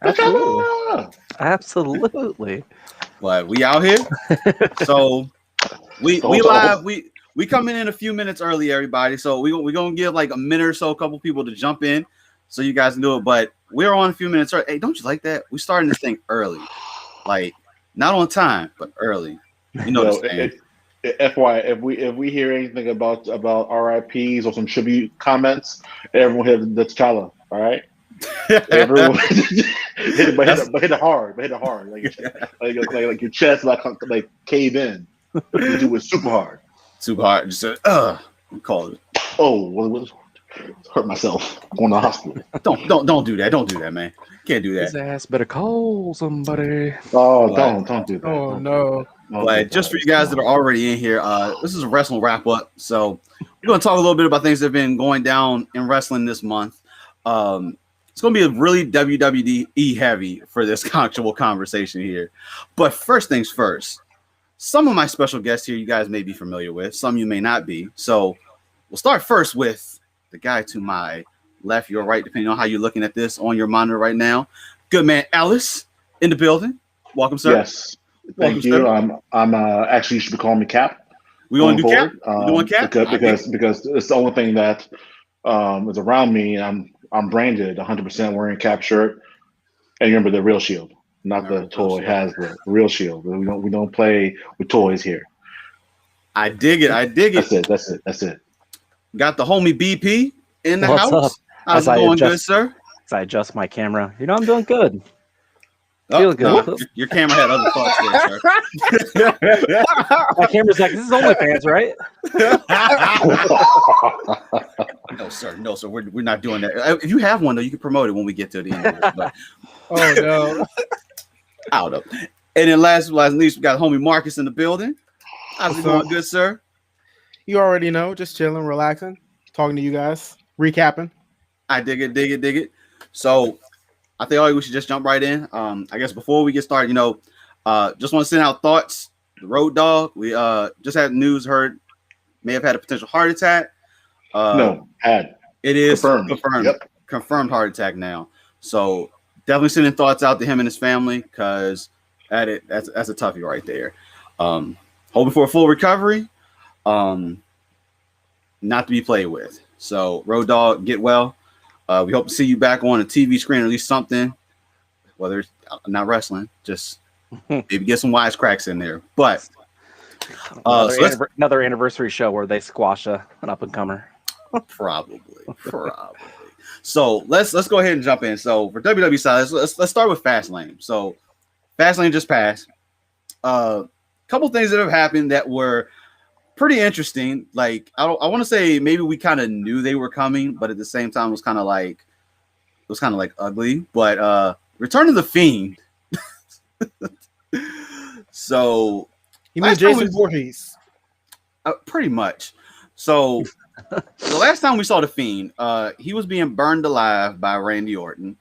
Absolutely. T'Challa! Absolutely. But we out here. So we live. We coming in a few minutes early, everybody. So we gonna give like a minute or so, a couple people to jump in, so you guys can do it. But we're on a few minutes early. Hey, don't you like that? We starting this thing early, like not on time, but early. You know Yo, this thing. FY, if we hear anything about RIPS or some tribute comments, everyone hit the T'Challa. All right, everyone hit it, but hit it hard, like your chest like cave in. You do it super hard. Super hard. Just call it. Oh, what hurt myself. Going to the hospital. Don't do that. Don't do that, man. Can't do that. His ass better call somebody. Oh, But- don't do that. Oh Don't no. do that. Don't But do just that. for you guys that are already in here, this is a wrestling wrap up. So we're going to talk a little bit about things that have been going down in wrestling this month. It's going to be a really WWE heavy for this actual conversation here. But first things first, some of my special guests here you guys may be familiar with, some you may not be. So we'll start first with the guy to my left, your right, depending on how you're looking at this on your monitor right now. Good man, Ellis, in the building. Welcome, sir. Yes. Welcome, Thank you. sir. I'm actually you should be calling me Cap. We going to do cap? forward, We doing cap? because it's the only thing that is around me, and I'm branded 100% wearing Cap shirt. And remember the real Shield, not All the right, toy. Shield. Hasbro, the real Shield. We don't play with toys here. I dig it. I dig it. That's it. Got the homie BP in the What's house. up? How's As it I going, good adjust- sir? As I adjust my camera, I'm doing good. Oh, Feeling good. no, your camera had other thoughts there, sir. My camera's like, this is OnlyFans, right? No, sir. No, sir. We're not doing that. If you have one, though, you can promote it when we get to the end of this. But Oh no. out of. And then last but not least, we got homie Marcus in the building. How's it What's going, up? good sir? You already know, just chilling, relaxing, talking to you guys, recapping. I dig it, dig it, dig it. So I think we should just jump right in. I guess before we get started, just want to send out thoughts. The Road Dog, we just had news heard may have had a potential heart attack. No, had It is confirmed. Yep. confirmed heart attack now. So definitely sending thoughts out to him and his family, because that's a toughie right there. Hoping for a full recovery, not to be played with. So Road Dog, get well. We hope to see you back on a TV screen, or at least something, whether it's not wrestling, just maybe get some wisecracks in there. But Another anniversary show where they squash an up and comer. probably. So let's go ahead and jump in. So for WWE side, let's start with Fastlane. So Fastlane just passed. Couple things that have happened that were pretty interesting. Like I want to say maybe we kind of knew they were coming, but at the same time it was kind of like ugly. But Return of the Fiend. So You mean Last time Jason we- Voorhees? pretty much. So the last time we saw the Fiend, he was being burned alive by Randy Orton,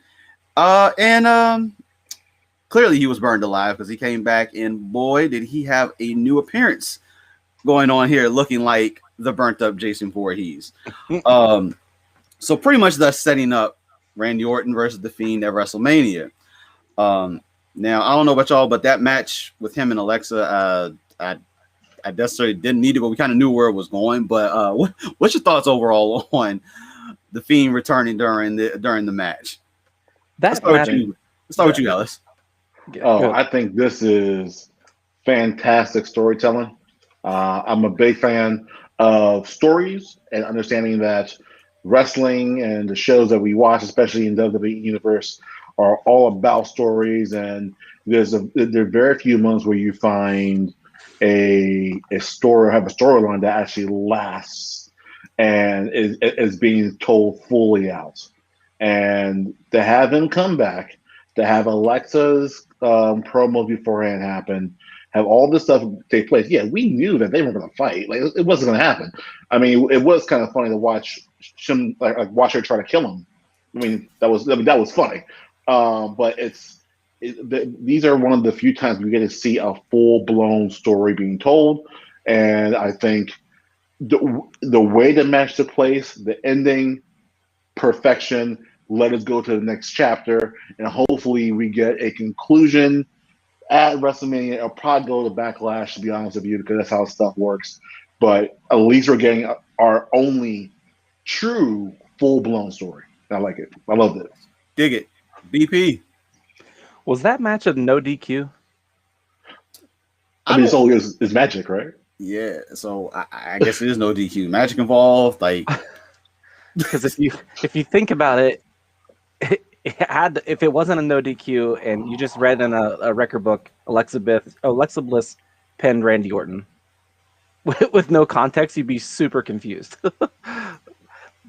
and clearly he was burned alive because he came back, and boy, did he have a new appearance going on here, looking like the burnt up Jason Voorhees. So pretty much thus setting up Randy Orton versus the Fiend at WrestleMania. Now I don't know about y'all, but that match with him and Alexa, I necessarily didn't need it, but we kind of knew where it was going. But what's your thoughts overall on the Fiend returning during the match? Let's start with you, Ellis. Oh, I think this is fantastic storytelling. I'm a big fan of stories and understanding that wrestling and the shows that we watch, especially in WWE universe, are all about stories. And there are very few moments where you find a story or have a storyline that actually lasts and is being told fully out. And to have him come back, to have Alexa's promos beforehand happen, have all this stuff take place. Yeah, we knew that they were going to fight. Like it wasn't going to happen. I mean, it was kind of funny to watch him, like watch her try to kill him. I mean, that was funny. But these are one of the few times we get to see a full blown story being told, and I think the way the match took place, the ending, perfection. let us go to the next chapter, and hopefully we get a conclusion at WrestleMania. It'll probably go to Backlash, to be honest with you, because that's how stuff works. But at least we're getting our only true full-blown story. I like it. I love it. Dig it. BP. Was that match a no DQ? I mean, it's magic, right? Yeah, so I guess it is no DQ. Magic involved, like Because if you think about it, if it wasn't a no DQ and you just read in a record book Alexa Bliss pinned Randy Orton with no context, you'd be super confused.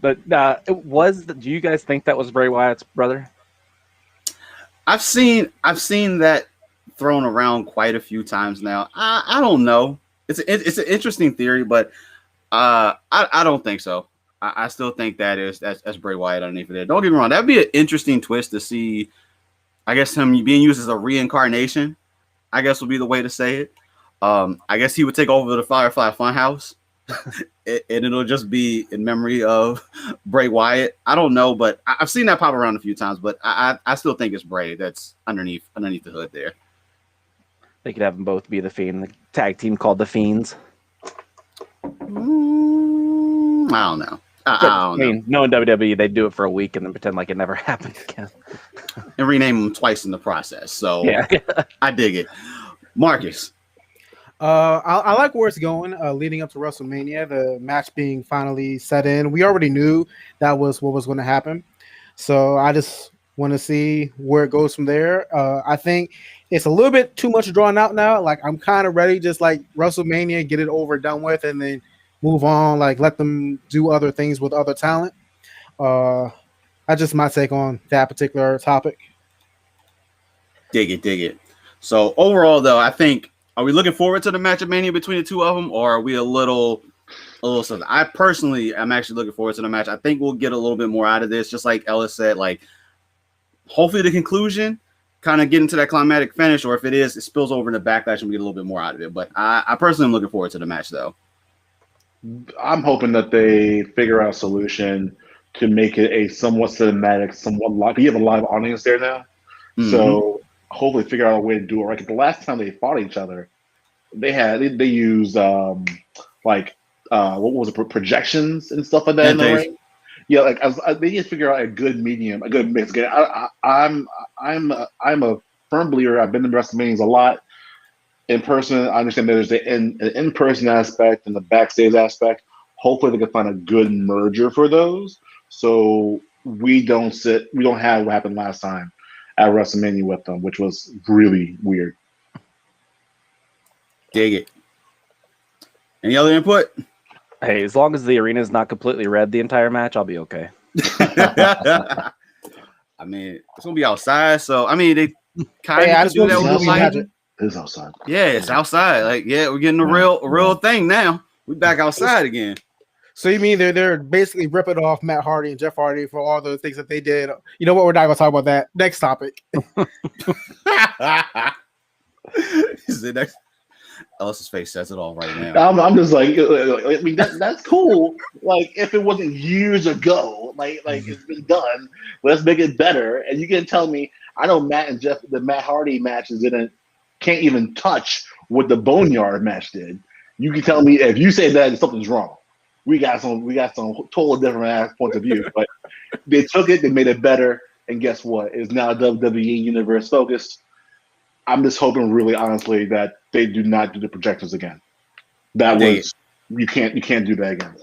But do you guys think that was Bray Wyatt's brother? I've seen that thrown around quite a few times now. I don't know. It's an interesting theory, but I don't think so. I still think that's Bray Wyatt underneath of there. Don't get me wrong. That'd be an interesting twist to see. I guess him being used as a reincarnation, I guess would be the way to say it. I guess he would take over the Firefly Funhouse, and it'll just be in memory of Bray Wyatt. I don't know, but I've seen that pop around a few times. But I still think it's Bray that's underneath the hood there. They could have them both be the Fiend, the tag team called the Fiends. I don't know. I mean, knowing WWE, they do it for a week and then pretend like it never happened again. And rename them twice in the process. So yeah. I dig it. Marcus. I like where it's going. Leading up to WrestleMania, the match being finally set in. We already knew that was what was going to happen. So I just want to see where it goes from there. I think it's a little bit too much drawn out now. Like, I'm kind of ready, just like WrestleMania, get it over, done with, and then move on. Like, let them do other things with other talent. That's just my take on that particular topic. Dig it. So overall, though, I think, are we looking forward to the match of Mania between the two of them, or are we a little something? I personally am actually looking forward to the match. I think we'll get a little bit more out of this, just like Ellis said. Like, hopefully the conclusion kind of get into that climatic finish, or if it spills over into Backlash and we get a little bit more out of it. But I personally am looking forward to the match, though. I'm hoping that they figure out a solution to make it a somewhat cinematic, somewhat live. You have a live audience there now, so hopefully figure out a way to do it right. The last time they fought each other, they used what was it, projections and stuff like that in the ring. Yeah, like they need to figure out a good medium, a good mix. I'm a firm believer. I've been to WrestleManias a lot in person. I understand there's an in-person aspect and the backstage aspect. Hopefully, they can find a good merger for those, so we don't have what happened last time at WrestleMania with them, which was really weird. Dig it. Any other input? Hey, as long as the arena is not completely red the entire match, I'll be okay. I mean, it's gonna be outside, so I mean, they kind of do that with the lighting. It's outside. Yeah, it's outside. Like, yeah, we're getting a real thing now. We back outside again. So you mean they're basically ripping off Matt Hardy and Jeff Hardy for all the things that they did? You know what? We're not gonna talk about that. Next topic. Ellis's face says it all right now. I'm just like, I mean, that's cool. Like, if it wasn't years ago, like it's been done, let's make it better. And you can tell me, I know Matt and Jeff, the Matt Hardy matches can't even touch what the Boneyard match did. You can tell me if you say that something's wrong. We got some totally different points of view, but they took it, they made it better, and guess what? It's now WWE Universe focused. I'm just hoping, really honestly, that they do not do the projectors again. You can't do that again.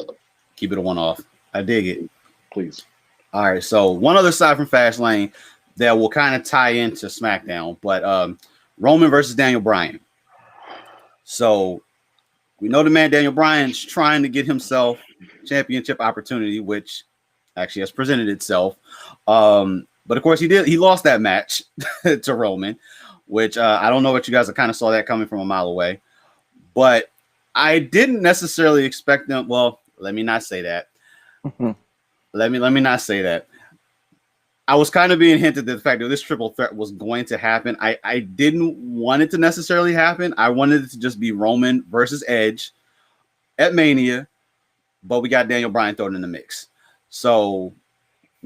Keep it a one-off. I dig it. Please. All right. So one other side from Fastlane that will kind of tie into SmackDown, but Roman versus Daniel Bryan. So we know the man Daniel Bryan's trying to get himself championship opportunity, which actually has presented itself. But of course he lost that match to Roman, which I don't know what you guys kind of saw that coming from a mile away. But I didn't necessarily expect them. Well, let me not say that. Let me not say that. I was kind of being hinted at the fact that this triple threat was going to happen. I didn't want it to necessarily happen. I wanted it to just be Roman versus Edge at Mania, but we got Daniel Bryan thrown in the mix. So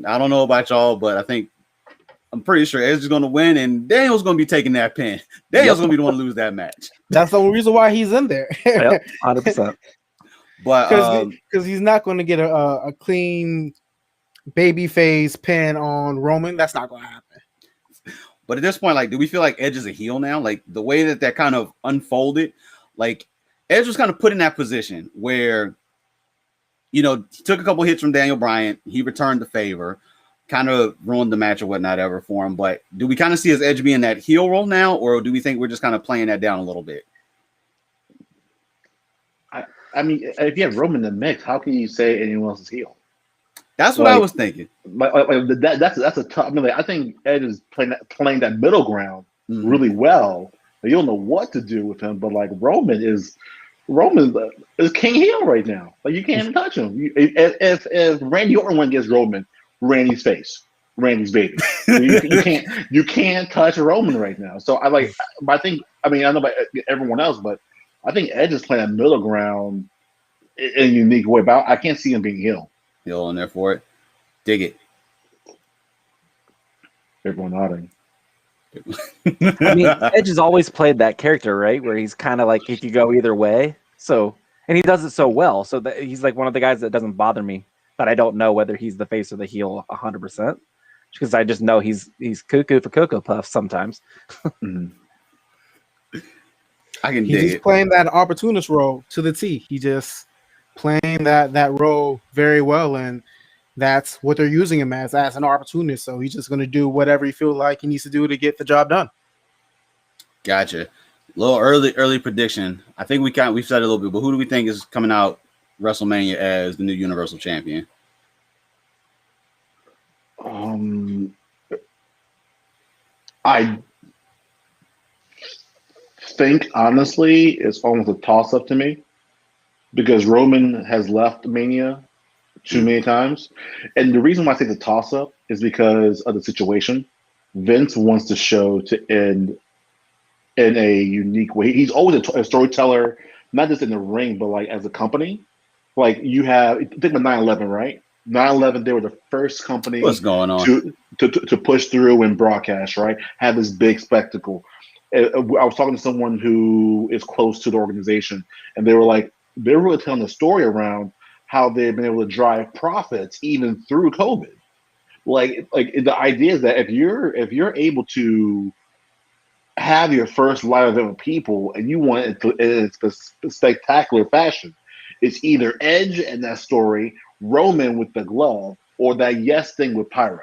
I don't know about y'all, but I'm pretty sure Edge is going to win, and Daniel's going to be taking that pin. Daniel's going to be the one to lose that match. That's the only reason why he's in there. Yep, 100%. But because he's not going to get a clean babyface pin on Roman. That's not going to happen. But at this point, like, do we feel like Edge is a heel now? Like the way that kind of unfolded, like Edge was kind of put in that position where, he took a couple hits from Daniel Bryan. He returned the favor, kind of ruined the match or whatnot ever for him. But do we kind of see his Edge being that heel role now, or do we think we're just kind of playing that down a little bit? I mean, if you have Roman in the mix, how can you say anyone else is heel? That's what I was thinking. That's a tough. I mean, I think Edge is playing that middle ground really well. You don't know what to do with him, but like Roman is king heel right now. Like you can't even touch him. If Randy Orton gets Roman, Randy's face, Randy's baby. You can't touch Roman right now. So I don't know about everyone else, but I think Edge is playing that middle ground in a unique way. But I can't see him being heel. Heel in there for it. Dig it. Everyone nodding. I mean, Edge has always played that character, right? Where he's kind of like, if you go either way. So, and he does it so well. So that he's like one of the guys that doesn't bother me, but I don't know whether he's the face or the heel 100%. Because I just know he's cuckoo for Cocoa Puffs sometimes. I can dig He's it. playing that opportunist role to the T. He just playing that role very well, and that's what they're using him as an opportunist. So he's just going to do whatever he feels like he needs to do to get the job done. Gotcha. Little early prediction. I think we've said it a little bit, but who do we think is coming out WrestleMania as the new Universal Champion? I think honestly, it's almost a toss-up to me because Roman has left Mania too many times, and the reason why I say the toss-up is because of the situation. Vince wants the show to end in a unique way. He's always a storyteller, not just in the ring, but like as a company. Like you think about 9/11, right? 9/11, they were the first company What's going on? to push through and broadcast, right? Have this big spectacle. I was talking to someone who is close to the organization, and they were like, they're really telling the story around how they've been able to drive profits even through COVID. Like the idea is that if you're able to have your first live event with people and you want it in a spectacular fashion, it's either Edge and that story, Roman with the glove, or that Yes thing with Pyro.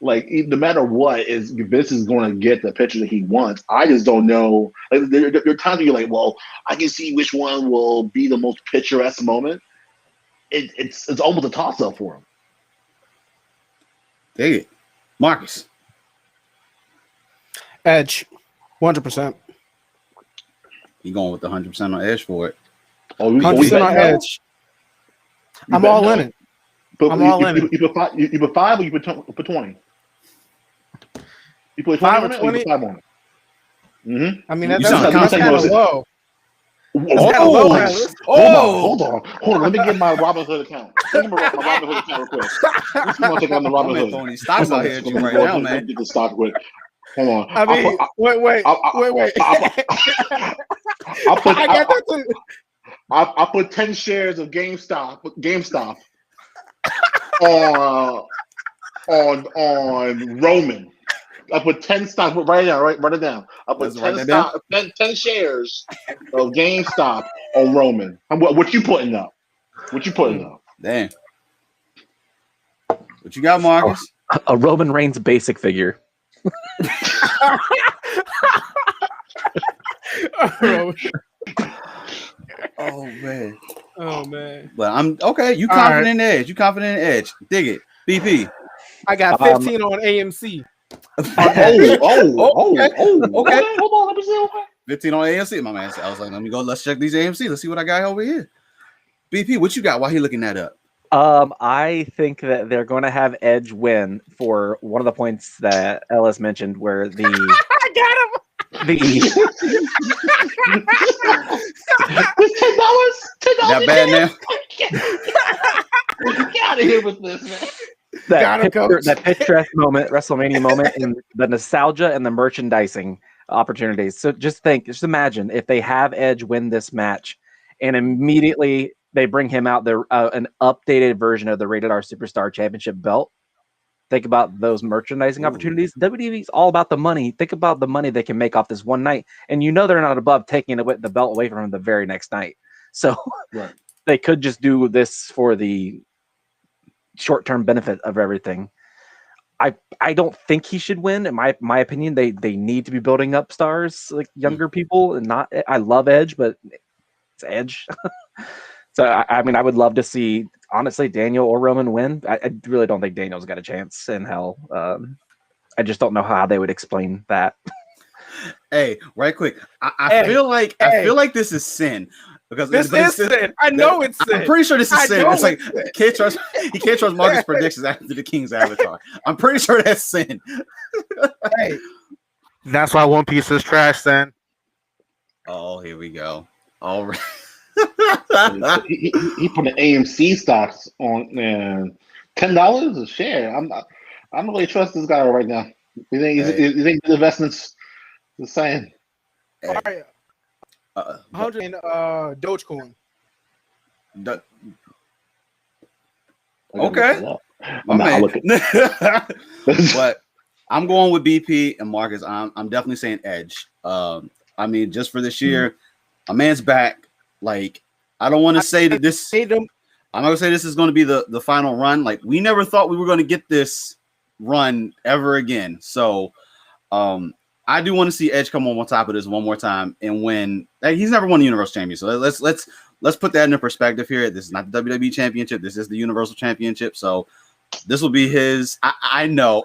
Like no matter what, Vince is going to get the picture that he wants. I just don't know. Like there are times where you're like, well, I can see which one will be the most picturesque moment. It's almost a toss up for him. Dig it, Marcus. Edge, 100%. You going with the 100% on Edge for it? 100% on Edge. I'm all in it. I'm all in it. You put 5 or you put 20? You put 5 or 20 20? You put 5 on it. Mm-hmm. I mean, You that's sound kind of low. Hold on. Let me get my Robin Hood account. Give me my Robin Hood account real quick. Let's come on, check out the Robin Hood. Tony stocks out here right now, man. Get the stock with. Hold on. I mean, wait. I put 10 shares of GameStop on Roman. I put 10 stocks. Write it down. I put 10 shares of GameStop on Roman. What you putting up? Damn. What you got, Marcus? A Roman Reigns basic figure. Oh man. But I'm okay. You confident in Edge. Dig it. BP. I got 15 on AMC. Okay. Hold on. Let me see. 15 on AMC, my man. I was like, let's check these AMC. Let's see what I got over here. BP, what you got while he looking that up? I think that they're going to have Edge win for one of the points that Ellis mentioned, where the I got him. $10. That bad now? Get out of here with this, man. Got him, coach. that picturesque moment, WrestleMania moment, and the nostalgia and the merchandising opportunities. So just imagine if they have Edge win this match, and immediately they bring him out an updated version of the Rated R Superstar Championship belt. Think about those merchandising opportunities. WWE's all about the money. Think about the money they can make off this one night, and they're not above taking the belt away from him the very next night. So Right. they could just do this for the short-term benefit of everything. I don't think he should win. In my opinion, they need to be building up stars like younger people, and not. I love Edge, but it's Edge. So I mean, I would love to see, honestly, Daniel or Roman win. I really don't think Daniel's got a chance in hell. I just don't know how they would explain that. Hey, right quick. I feel like this is sin. Because this is sin. I know it's sin. I'm pretty sure this is sin. It's like he can't trust Marcus' predictions after the King's Avatar. I'm pretty sure that's sin. Hey, that's why One Piece is trash, then. Oh, here we go. All right. he put the AMC stocks on $10 a share. I don't really trust this guy right now. You think the investments the same? All right. 100 in Dogecoin. Okay. But I'm going with BP and Marcus. I'm definitely saying Edge. I mean, just for this year, a man's back. Like, I don't want to say that this. I'm not gonna say this is going to be the final run. Like, we never thought we were going to get this run ever again. So, I do want to see Edge come on top of this one more time and win. He's never won the Universal Championship. So let's put that into perspective here. This is not the WWE Championship. This is the Universal Championship. So this will be his. I know.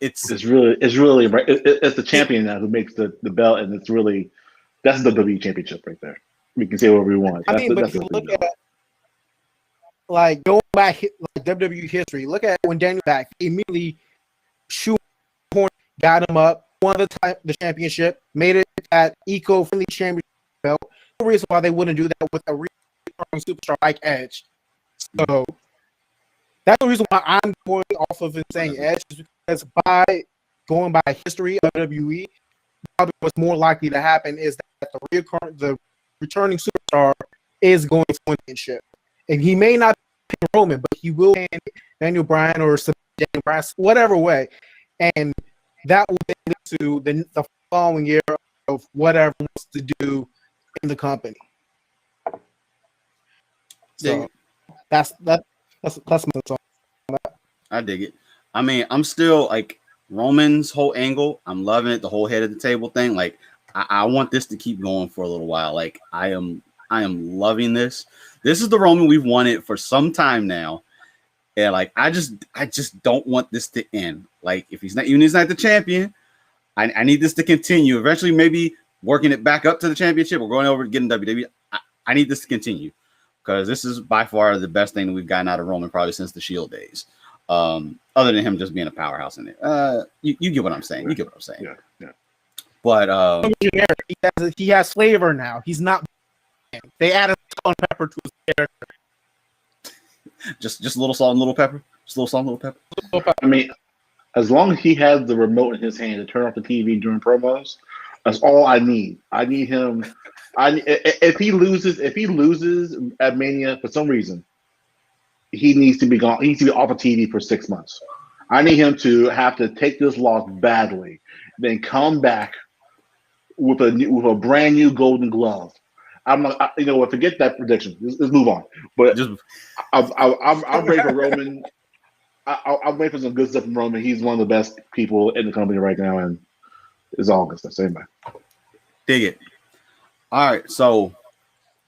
It's really right. It's the champion now who makes the belt, and that's the WWE Championship right there. We can say whatever we want. But if you look at going back like WWE history, look at when Daniel back, he immediately shoehorned, got him up, won the championship, made it that eco-friendly championship belt. No reason why they wouldn't do that with a returning superstar like Edge. So that's the reason why I'm going off of it saying Edge, is because going by history of WWE, probably what's more likely to happen is that the returning superstar is going to win the championship. And he may not pick Roman, but he will hand Daniel Bryan or Daniel Bryan, whatever way. And that will lead to the following year of whatever he wants to do in the company. So that's my thoughts on that. I dig it. I mean, I'm still like Roman's whole angle. I'm loving it. The whole head of the table thing. Like, I want this to keep going for a little while. Like, I am loving this. This is the Roman we've wanted for some time now. And like, I just don't want this to end. Like, if he's not the champion, I need this to continue. Eventually, maybe working it back up to the championship or going over to getting WWE. I need this to continue because this is by far the best thing that we've gotten out of Roman probably since the Shield days. Other than him just being a powerhouse in it. You get what I'm saying. You get what I'm saying. Yeah. But he has flavor now. He's not. They added salt and pepper to his character. Just a little salt and little pepper. Just a little salt and little pepper. I mean, as long as he has the remote in his hand to turn off the TV during promos, that's all I need. I need him. If he loses at Mania for some reason, he needs to be gone. He needs to be off of TV for 6 months. I need him to have to take this loss badly, then come back with a brand new Golden Glove. I'm not, forget that prediction. Let's move on. But I'm ready for Roman. I'm ready for some good stuff from Roman. He's one of the best people in the company right now, and it's all good stuff. Same way. Dig it. All right, so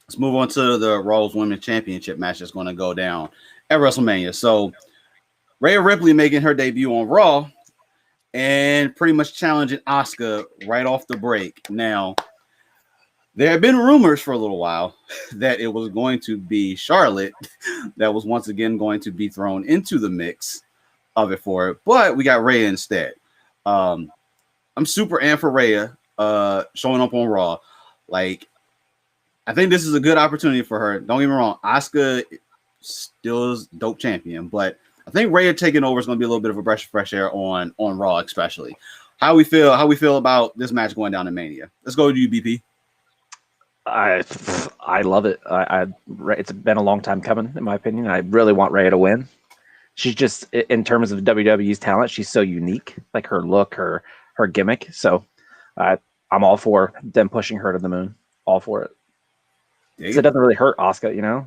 let's move on to the Raw's Women's Championship match that's going to go down at WrestleMania. So Rhea Ripley making her debut on Raw and pretty much challenging Asuka right off the break. Now, there have been rumors for a little while that it was going to be Charlotte that was once again going to be thrown into the mix of it for it, but we got Rhea instead. I'm super amped for Rhea showing up on Raw. Like, I think this is a good opportunity for her. Don't get me wrong, Asuka still is dope champion, but I think Rhea taking over is going to be a little bit of a breath of fresh air on Raw, especially. How we feel about this match going down in Mania. Let's go to you, BP. I love it. It's been a long time coming, in my opinion. I really want Rhea to win. She's just, in terms of WWE's talent, she's so unique. Like her look, her gimmick. So I'm all for them pushing her to the moon. All for it. Yeah, it doesn't really hurt Asuka, you know?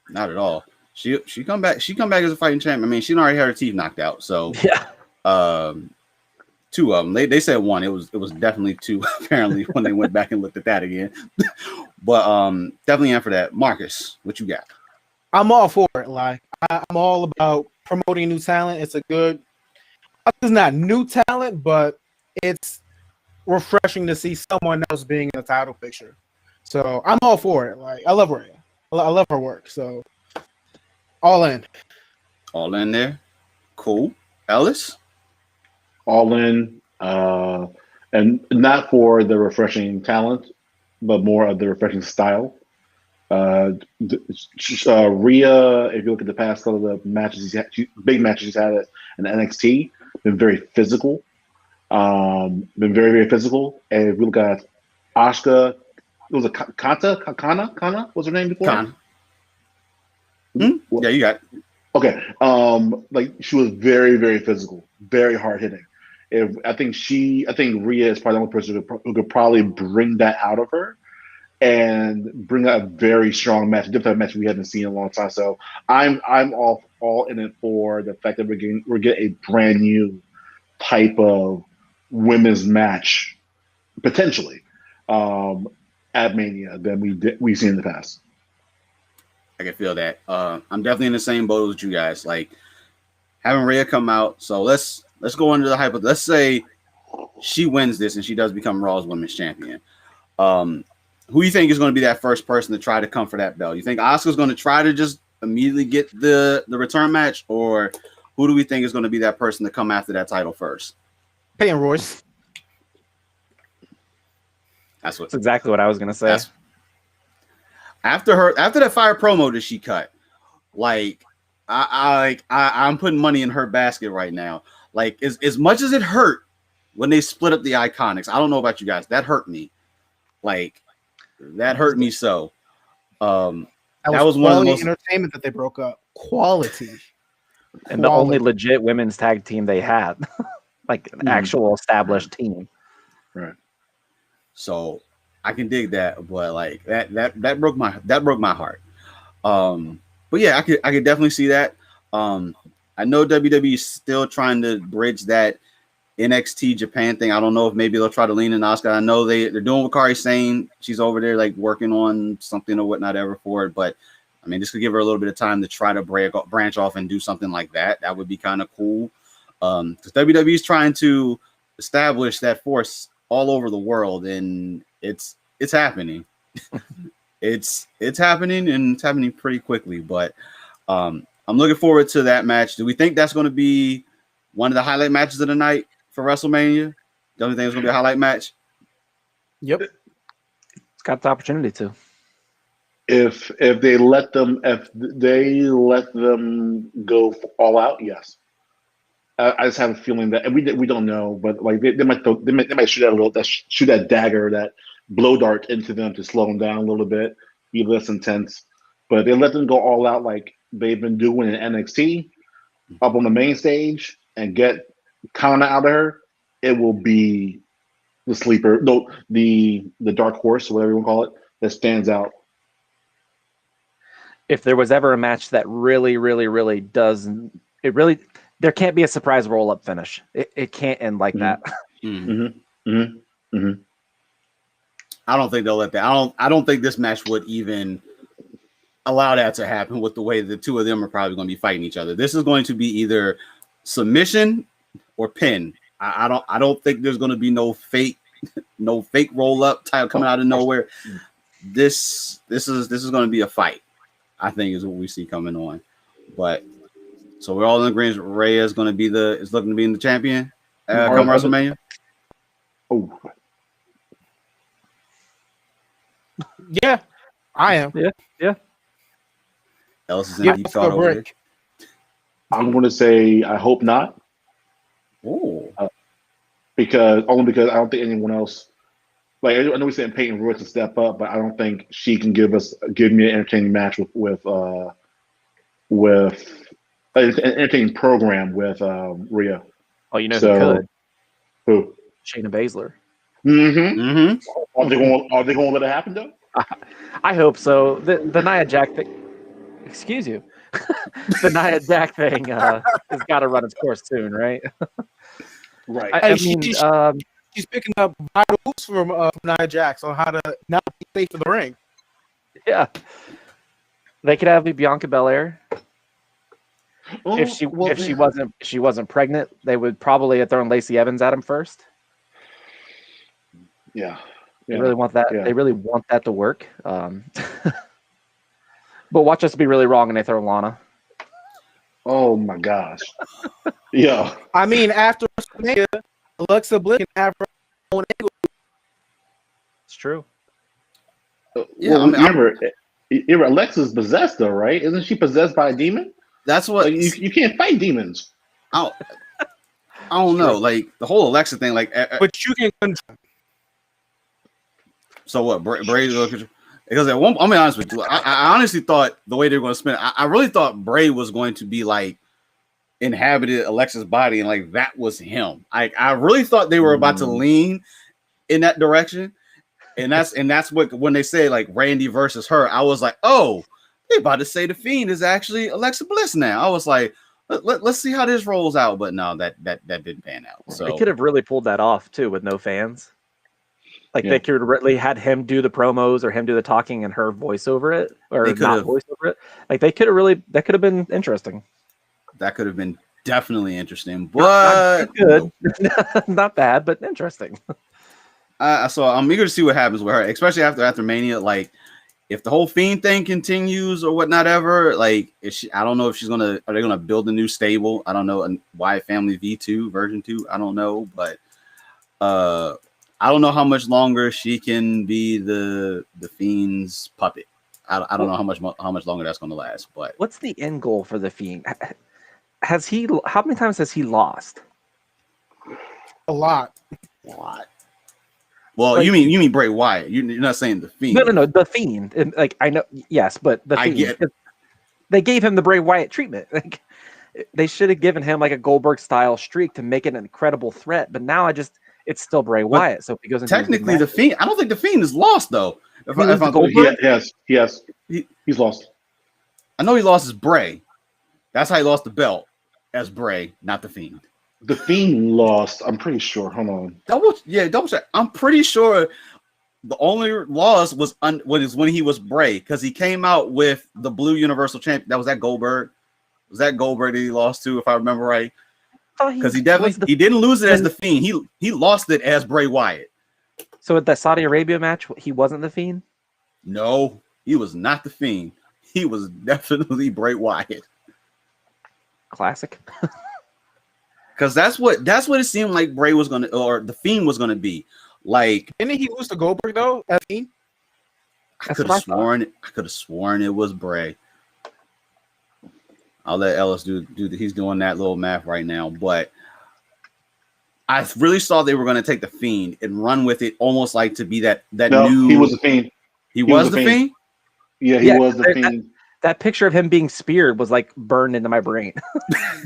Not at all. She come back. She come back as a fighting champ. I mean, she already had her teeth knocked out. So yeah. 2 of them. They said 1. It was definitely 2 apparently when they went back and looked at that again. But definitely in for that. Marcus, what you got? I'm all for it. Like I'm all about promoting new talent. It's not new talent, but it's refreshing to see someone else being in the title picture. So I'm all for it. Like I love Rhea. I love her work. So all in. All in there. Cool. Ellis? All in. And not for the refreshing talent, but more of the refreshing style. Rhea, if you look at the past couple of the matches big matches he's had in NXT, been very physical. Been very, very physical. And if we look at Asuka, it was a Kana? What's her name before? Kana. Yeah, you got it. Okay. Like she was very, very physical, very hard hitting. I think Rhea is probably the only person who could probably bring that out of her and bring out a very strong match, a different match we haven't seen in a long time. So I'm all in it for the fact that we're getting a brand new type of women's match potentially at Mania than we've seen in the past. I can feel that. I'm definitely in the same boat as you guys. Like having Rhea come out. So let's go into the hypo. Let's say she wins this and she does become Raw's Women's Champion. Who do you think is going to be that first person to try to come for that belt? You think Asuka's going to try to just immediately get the return match, or who do we think is going to be that person to come after that title first? Peyton Royce. That's exactly what I was going to say. After that fire promo that she cut, like I'm putting money in her basket right now. Like as much as it hurt when they split up the Iconics, I don't know about you guys, that hurt me. Like that hurt me so. That was one of the most entertainment that they broke up. Quality. And the only legit women's tag team they had, like an actual established team. Right. So I can dig that, but like that broke my heart. But yeah, I could definitely see that. I know WWE is still trying to bridge that NXT Japan thing. I don't know if maybe they'll try to lean in Asuka. I know they're doing what Kari's saying. She's over there like working on something or whatnot ever for it. But I mean, this could give her a little bit of time to try to branch off and do something like that. That would be kind of cool. Because WWE is trying to establish that force all over the world, and it's happening. it's happening, and it's happening pretty quickly. But I'm looking forward to that match. Do we think that's going to be one of the highlight matches of the night for WrestleMania? Don't you think it's going to be a highlight match? Yep. It's got the opportunity to. If they let them go all out, yes. I just have a feeling that, and we don't know, but like they might shoot that dagger, that blow dart into them to slow them down a little bit, be less intense. But if they let them go all out like they've been doing in NXT, up on the main stage, and get Kana out of her, it will be the sleeper, the dark horse, or whatever you want to call it, that stands out. If there was ever a match that really, really, really does, there can't be a surprise roll-up finish. It can't end like that. Mm-hmm. Mm-hmm. Mm-hmm. I don't think they'll let that. I don't think this match would even allow that to happen with the way the two of them are probably going to be fighting each other. This is going to be either submission or pin. I don't think there's going to be no fake roll-up title coming out of nowhere. This is going to be a fight, I think, is what we see coming on. But so we're all in agreement. Rhea is going to be looking to be in the champion come WrestleMania. Oh, yeah, I am. Yeah. Ellis is in deep thought over here. I'm going to say I hope not. Oh, Because I don't think anyone else. Like I know we said Peyton Royce to step up, but I don't think she can give me an entertaining match with an entertaining program with Rhea. Oh, you know So who could? who? Shayna Baszler. Mm-hmm. mm-hmm. Are they going to let it happen though? I hope so. The Nia Jack thing. Excuse you. The Nia Jack thing has got to run its course soon, right? Right. I mean, She's picking up vitals from Nia Jax on how to not be safe in the ring. yeah. They could have Bianca Belair. Oh, If she wasn't pregnant, they would probably have thrown Lacey Evans at him first. Yeah. They really want that. Yeah. They really want that to work. But watch us be really wrong and they throw Lana. Oh my gosh. Yeah. I mean, after WrestleMania, Alexa Bliss can have her own angle. It's true. Yeah, Well, I mean, remember, Alexa's possessed though, right? Isn't she possessed by a demon? that's what Like, you can't fight demons. I don't know. Like the whole Alexa thing. Like, But you can control. so what? Bray because at one, I'll be honest with you. I honestly thought the way they were going to spin it, I really thought Bray was going to be like inhabited Alexa's body and like that was him. I really thought they were about to lean in that direction, and that's what when they say like Randy versus her, I was like, oh, they about to say the Fiend is actually Alexa Bliss now. I was like, let's see how this rolls out, but no, that didn't pan out. So They could have really pulled that off too with no fans. Like Yeah. they could have really had him do the promos or him do the talking and her voice over it or They could not have. voice over it. Like they could have really that could have been interesting. that could have been definitely interesting, but Not good, not bad, but interesting. so I'm eager to see what happens with her, especially after Mania. Like, if the whole Fiend thing continues or whatnot ever, like, I don't know if are they gonna build a new stable? I don't know, a Wyatt Family V2 version 2. I don't know, but I don't know how much longer she can be the Fiend's puppet. I don't know how much longer that's gonna last, but What's the end goal for the Fiend? Has he? How many times has he lost? A lot. what? Well, Like- you mean Bray Wyatt? You're not saying the Fiend. No, the Fiend. And, like I know, yes, but the I Fiend. get- They gave him the Bray Wyatt treatment. Like they should have given him like a Goldberg style streak to make it an incredible threat. But now it's still Bray Wyatt. So if he goes into Technically, the Fiend. I don't think the Fiend is lost though. If I'm Goldberg? Yes. He- He's lost. I know he lost his Bray. That's how he lost the belt as Bray, not the Fiend. The Fiend lost. I'm pretty sure. Hold on. Double check. I'm pretty sure the only loss was when he was Bray because he came out with the Blue Universal Champion. That was that Goldberg. Was that Goldberg that he lost to, if I remember right? Because he definitely he didn't lose it as the Fiend. He lost it as Bray Wyatt. So at that Saudi Arabia match, he wasn't the Fiend. No, he was not the Fiend. He was definitely Bray Wyatt. Classic. Because that's what it seemed like Bray was gonna, or the Fiend was gonna be. Like, Didn't he lose to Goldberg though? I mean, I That's could what I have sworn. I could have sworn it was Bray. I'll let Ellis do. He's doing that little math right now, but I really saw they were going to take the Fiend and run with it, almost like to be that No, new. he was the Fiend. He was the Fiend. Yeah, he Yeah, was the Fiend. That picture of him being speared was like burned into my brain.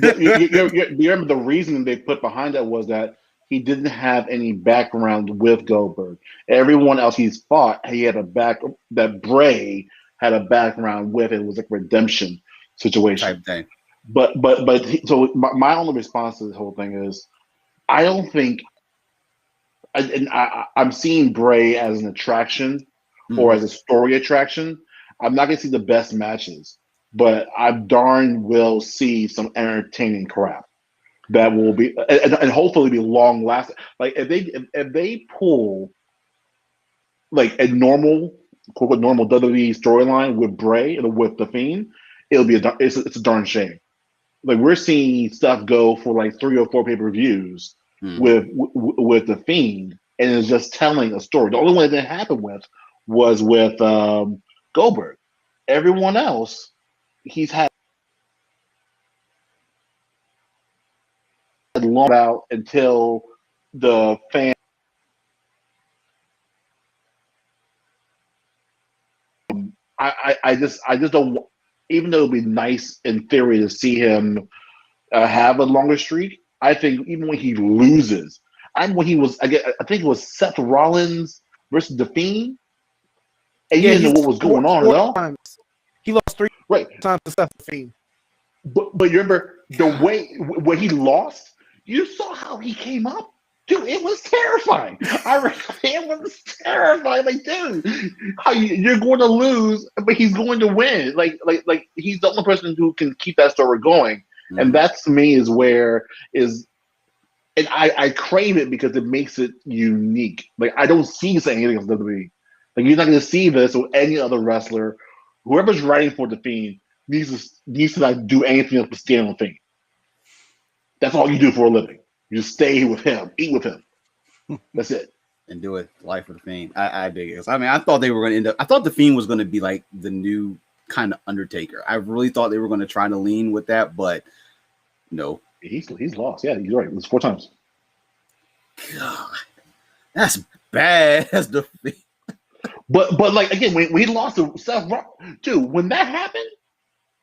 You remember the reason they put behind that was that he didn't have any background with Goldberg. Everyone else he's fought, he had that Bray had a background with. It was like a redemption situation. Type thing. So my only response to this whole thing is, I don't think, I'm seeing Bray as an attraction or as a story attraction. I'm not gonna see the best matches, but I darn will see some entertaining crap that will be and hopefully be long lasting. Like if they pull like a normal WWE storyline with Bray and with the Fiend, it'll be it's a darn shame. Like we're seeing stuff go for like 3 or 4 pay-per-views with the Fiend, and it's just telling a story. The only one that didn't happen with was with Goldberg. Everyone else, he's had long out until the fan. I just don't. Even though it'd be nice in theory to see him have a longer streak, I think even when he loses, and when he was, I think it was Seth Rollins versus The Fiend, and you didn't know what was going on at all. Times. He lost 3 Right. times to Seth Fiend. But you remember the way when he lost, you saw how he came up. Dude, it was terrifying. It was terrifying. Like, dude, you're going to lose, but he's going to win. Like he's the only person who can keep that story going. Mm-hmm. And that to me is where is, and I crave it because it makes it unique. Like I don't see this anything else WWE. Like you're not going to see this with any other wrestler. Whoever's writing for The Fiend needs to not do anything else but stand on The Fiend. That's all you do for a living. You just stay with him, eat with him. That's it. And do it. Life of The Fiend. I dig it. I mean, I thought they were going to end up. I thought The Fiend was going to be like the new kind of Undertaker. I really thought they were going to try to lean with that, but no. He's lost. Yeah, you're right. It was 4 times. God, that's bad. That's The Fiend. But like again, when he lost to Seth Rollins, dude, when that happened,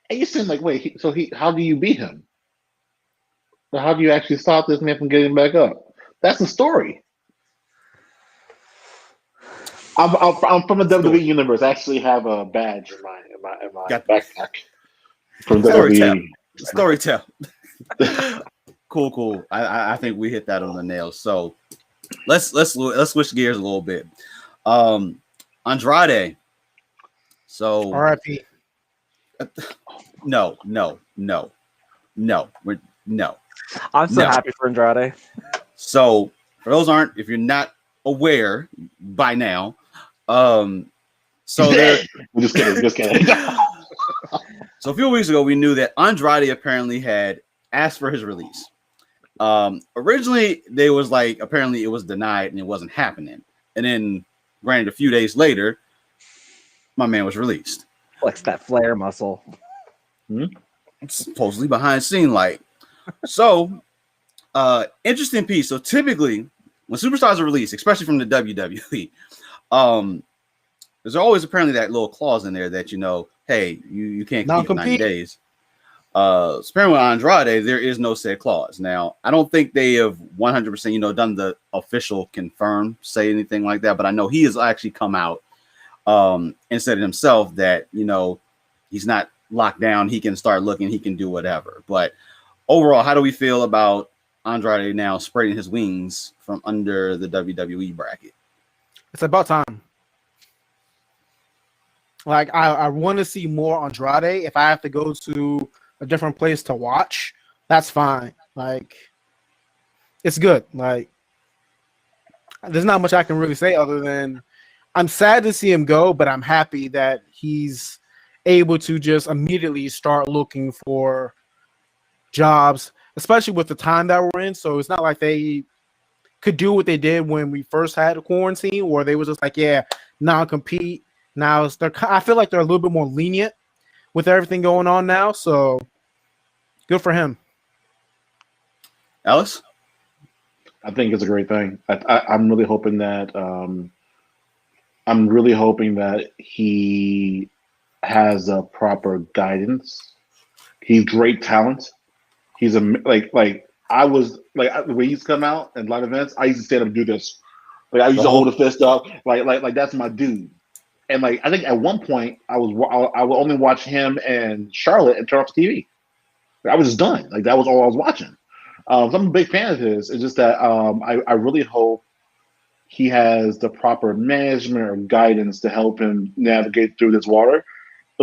and you're saying like, wait, how do you beat him? So how do you actually stop this man from getting back up? That's the story. I'm from the WWE universe. I actually have a badge in my backpack from WWE. Storytell. Cool. I think we hit that on the nail. So let's switch gears a little bit. Andrade. So R.I.P. No. I'm so happy for Andrade. So for those if you're not aware by now, so there. Just kidding. So a few weeks ago, we knew that Andrade apparently had asked for his release. Originally, they was like apparently it was denied and it wasn't happening, and then granted a few days later, my man was released. Flex that flare muscle. Supposedly behind scene like. So, interesting piece. So typically, when superstars are released, especially from the WWE, there's always apparently that little clause in there that hey, you can't keep 90 days. Apparently with Andrade, there is no said clause. Now, I don't think they have 100%, done the official confirm say anything like that, but I know he has actually come out and said himself that he's not locked down. He can start looking. He can do whatever, but. Overall, how do we feel about Andrade now spreading his wings from under the WWE bracket? It's about time. Like, I want to see more Andrade. If I have to go to a different place to watch, that's fine. Like, it's good. Like, there's not much I can really say other than I'm sad to see him go, but I'm happy that he's able to just immediately start looking for jobs, especially with the time that we're in. So it's not like they could do what they did when we first had a quarantine, where they was just like, yeah, non-compete. Now I feel like they're a little bit more lenient with everything going on now. So good for him. Alice? I think it's a great thing. I'm really hoping that he has a proper guidance. He's great talent. He's I was like when he's come out in a lot of events, I used to stand up and do this. Like I used to hold a fist up, like that's my dude. And like I think at one point I would only watch him and Charlotte and turn off the TV. Like, I was just done. Like that was all I was watching. So I'm a big fan of his. It's just that I really hope he has the proper management or guidance to help him navigate through this water,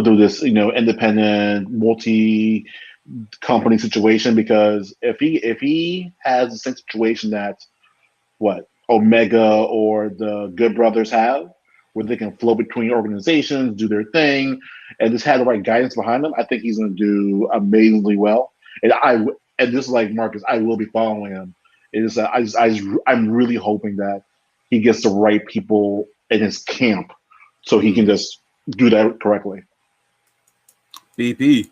through this independent multi-company situation. Because if he has the same situation that what Omega or the Good Brothers have, where they can flow between organizations, do their thing, and just have the right guidance behind them, I think he's going to do amazingly well. And this is like Marcus, I will be following him. It is I'm really hoping that he gets the right people in his camp so he can just do that correctly. BP.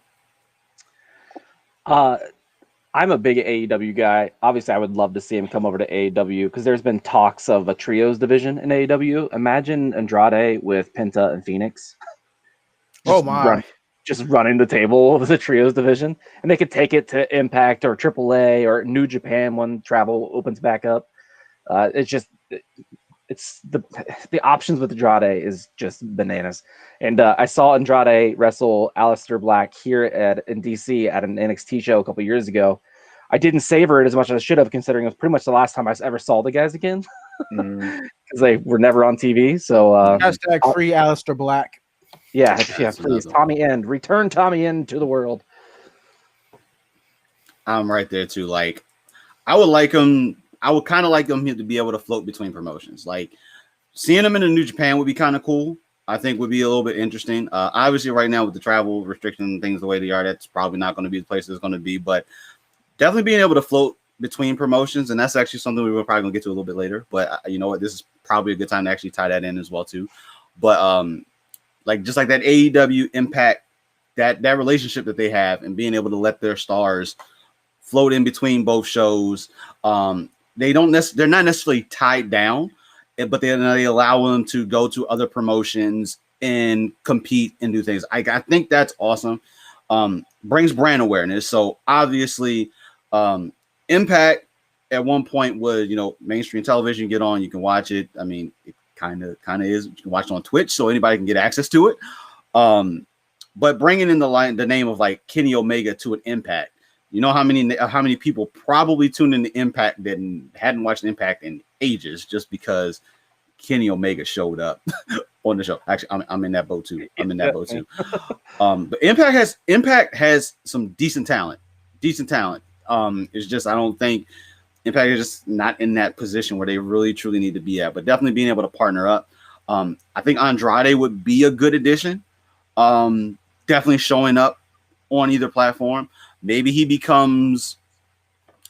I'm a big AEW guy. Obviously, I would love to see him come over to AEW because there's been talks of a trios division in AEW. Imagine Andrade with Penta and Phoenix. Oh my! Just running the table of the trios division, and they could take it to Impact or AAA or New Japan when travel opens back up. It's the options with Andrade is just bananas. And I saw Andrade wrestle Aleister Black here in DC at an NXT show a couple years ago. I didn't savor it as much as I should have, considering it was pretty much the last time I ever saw the guys again, because they were never on TV. So hashtag free Aleister Black. Yeah, please, Tommy End, return Tommy End to the world. I'm right there too. Like, I would like him. I would kind of like him to be able to float between promotions. Like, seeing him in the New Japan would be kind of cool. I think would be a little bit interesting. Obviously, right now with the travel restrictions and things the way they are, that's probably not going to be the place it's going to be. But definitely being able to float between promotions, and that's actually something we were probably going to get to a little bit later. But you know what? This is probably a good time to actually tie that in as well too. But like just like that AEW Impact, that relationship that they have, and being able to let their stars float in between both shows. They're not necessarily tied down, but they allow them to go to other promotions and compete and do things. I think that's awesome. Brings brand awareness. So obviously, Impact at one point was, mainstream television. Get on, you can watch it. I mean, it kind of is. You can watch it on Twitch, so anybody can get access to it. But bringing in the name of like Kenny Omega to an Impact. You know how many people probably tuned in to Impact that hadn't watched Impact in ages just because Kenny Omega showed up on the show. Actually, I'm in that boat too. But Impact has some decent talent. It's just I don't think Impact is just not in that position where they really truly need to be at. But definitely being able to partner up. I think Andrade would be a good addition. Definitely showing up on either platform. Maybe he becomes,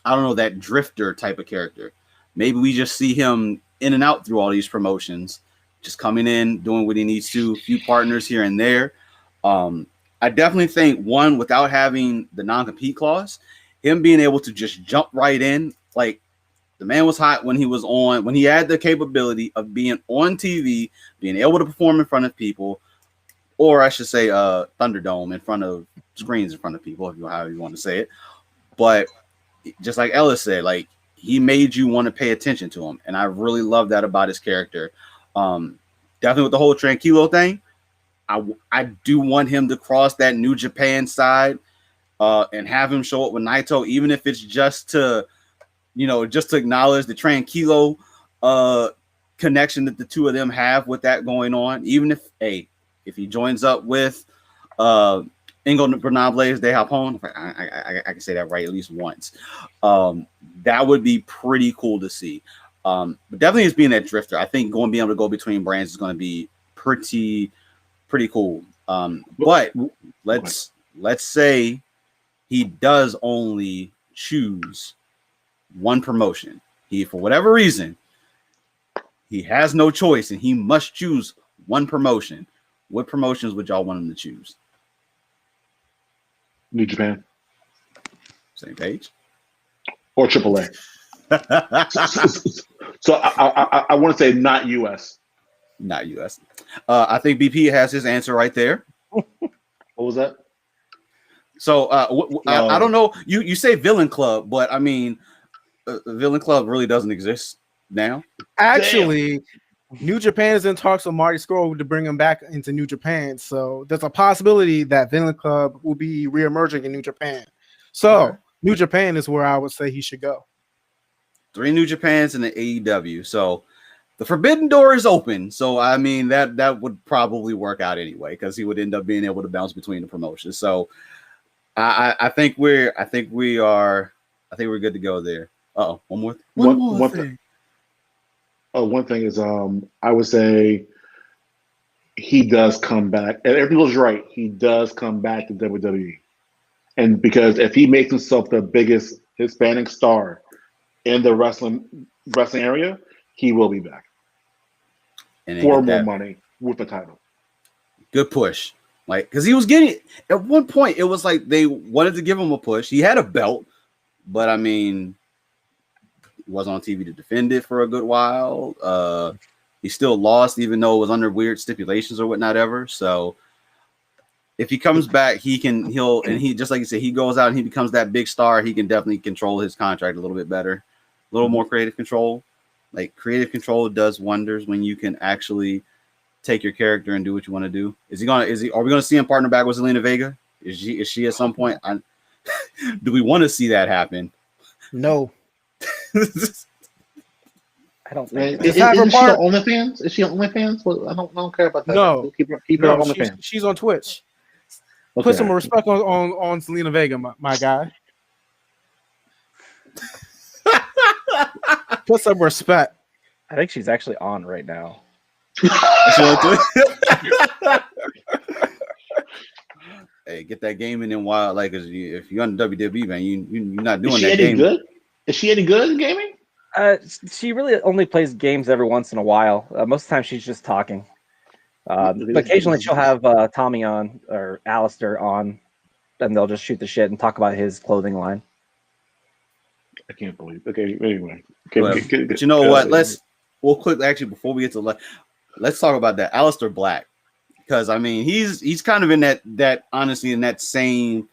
I don't know, that drifter type of character. Maybe we just see him in and out through all these promotions, just coming in, doing what he needs to, a few partners here and there. I definitely think, one, without having the non-compete clause, him being able to just jump right in, like the man was hot when he had the capability of being on TV, being able to perform in front of people, or I should say Thunderdome in front of screens in front of people, however you want to say it. But just like Ellis said, like he made you want to pay attention to him. And I really love that about his character. Definitely with the whole Tranquilo thing, I do want him to cross that New Japan side and have him show up with Naito, even if it's just to acknowledge the Tranquilo connection that the two of them have with that going on. Even if he joins up with Ingo Bernables de Japón, I can say that right at least once. That would be pretty cool to see. But definitely as being that drifter, I think being able to go between brands is going to be pretty cool. But let's say he does only choose one promotion. He, for whatever reason, he has no choice and he must choose one promotion. What promotions would y'all want him to choose? New Japan. Same page. Or AAA. So I want to say not US. Not US. I think BP has his answer right there. What was that? So I don't know. You say Villain Club, but I mean, Villain Club really doesn't exist now. Actually, New Japan is in talks with Marty Scurll to bring him back into New Japan. So there's a possibility that Villain Club will be reemerging in New Japan. So okay. New Japan is where I would say he should go. 3 New Japans and the AEW. So the forbidden door is open. So I mean that would probably work out anyway because he would end up being able to bounce between the promotions. So I think we're good to go there. One more thing. One thing is, I would say he does come back. And everyone's right. He does come back to WWE. And because if he makes himself the biggest Hispanic star in the wrestling area, he will be back. And for more money with the title. Good push. Like, because he was getting, at one point, it was like they wanted to give him a push. He had a belt. but I mean, he wasn't on TV to defend it for a good while. He still lost, even though it was under weird stipulations or whatnot ever. So if he comes back, he just like you said, he goes out and he becomes that big star. He can definitely control his contract a little bit better, a little more creative control. Like creative control does wonders when you can actually take your character and do what you want to do. Are we gonna see him partner back with Zelina Vega? Is she at some point? Do we want to see that happen? No. I don't think. Is she on OnlyFans? Is she on OnlyFans? Well, I don't care about that. No. Keep it on No, OnlyFans. she's on Twitch. Okay. Put some respect on Selena Vega, my guy. Put some respect. I think she's actually on right now. Hey, get that game in then while if you're on the WWE, man, you're not doing Is she that any game. good? Is she any good in gaming? She really only plays games every once in a while. Most of the time, she's just talking. But occasionally, she'll have Tommy on or Alistair on, and they'll just shoot the shit and talk about his clothing line. I can't believe. Okay, anyway. But you know what? We'll quickly actually before we get to let's talk about that Alistair Black, because I mean he's kind of in that honestly in that same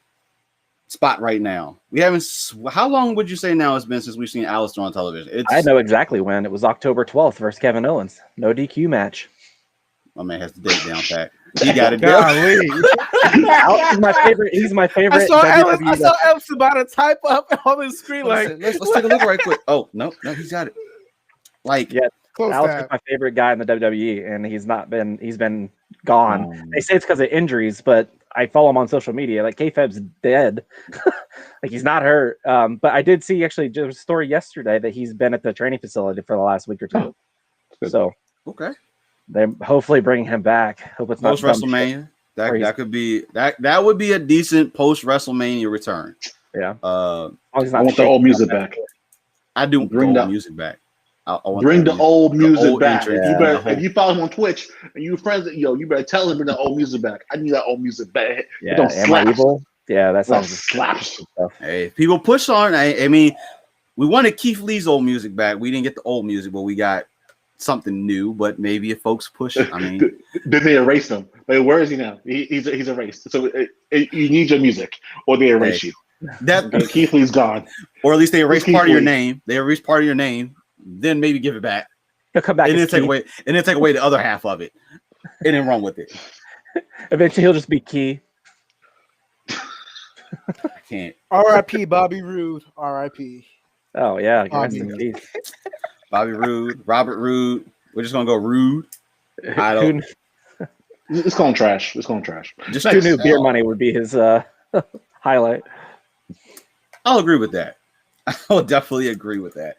spot right now. We haven't. How long would you say now it's been since we've seen Alistair on television? I know exactly when. It was October 12th versus Kevin Owens. No DQ match. My man has the date down pat. He got it down. He's my favorite. He's my favorite. I saw Alex about to type up on the screen like. Let's take a look right quick. Oh no, he's got it. Like yeah, Alex is my favorite guy in the WWE, and he's been gone. They say it's because of injuries, but I follow him on social media. Like kayfabe's dead. Like he's not hurt. But I did see actually just a story yesterday that he's been at the training facility for the last week or two. So okay. They're hopefully bringing him back. Hope it's not post WrestleMania. That could be that would be a decent post WrestleMania return. Yeah. I want the old music back. I do bring the old music back. Bring the old music back. Yeah. You better, if you follow him on Twitch and you friends, you better tell him bring the old music back. I need that old music back. Yeah. Don't slap. Evil? Yeah, that sounds slaps. Hey, if people push on. I mean, we wanted Keith Lee's old music back. We didn't get the old music, but we got something new. But maybe if folks push, I mean, did they erase him? Like, where is he now? He's erased. So you need your music, or they erase you. That Keith Lee's gone, or at least they erase part of your name. They erase part of your name, then maybe give it back. He'll come back and then take away the other half of it, and then run with it. Eventually, he'll just be Key. I can't. R.I.P. Bobby Roode. R.I.P. Oh yeah, Bobby Roode, Robert Roode. We're just gonna go Roode. I don't. It's going trash. It's going trash. Just who knew Beer Money would be his highlight. I'll agree with that. I'll definitely agree with that.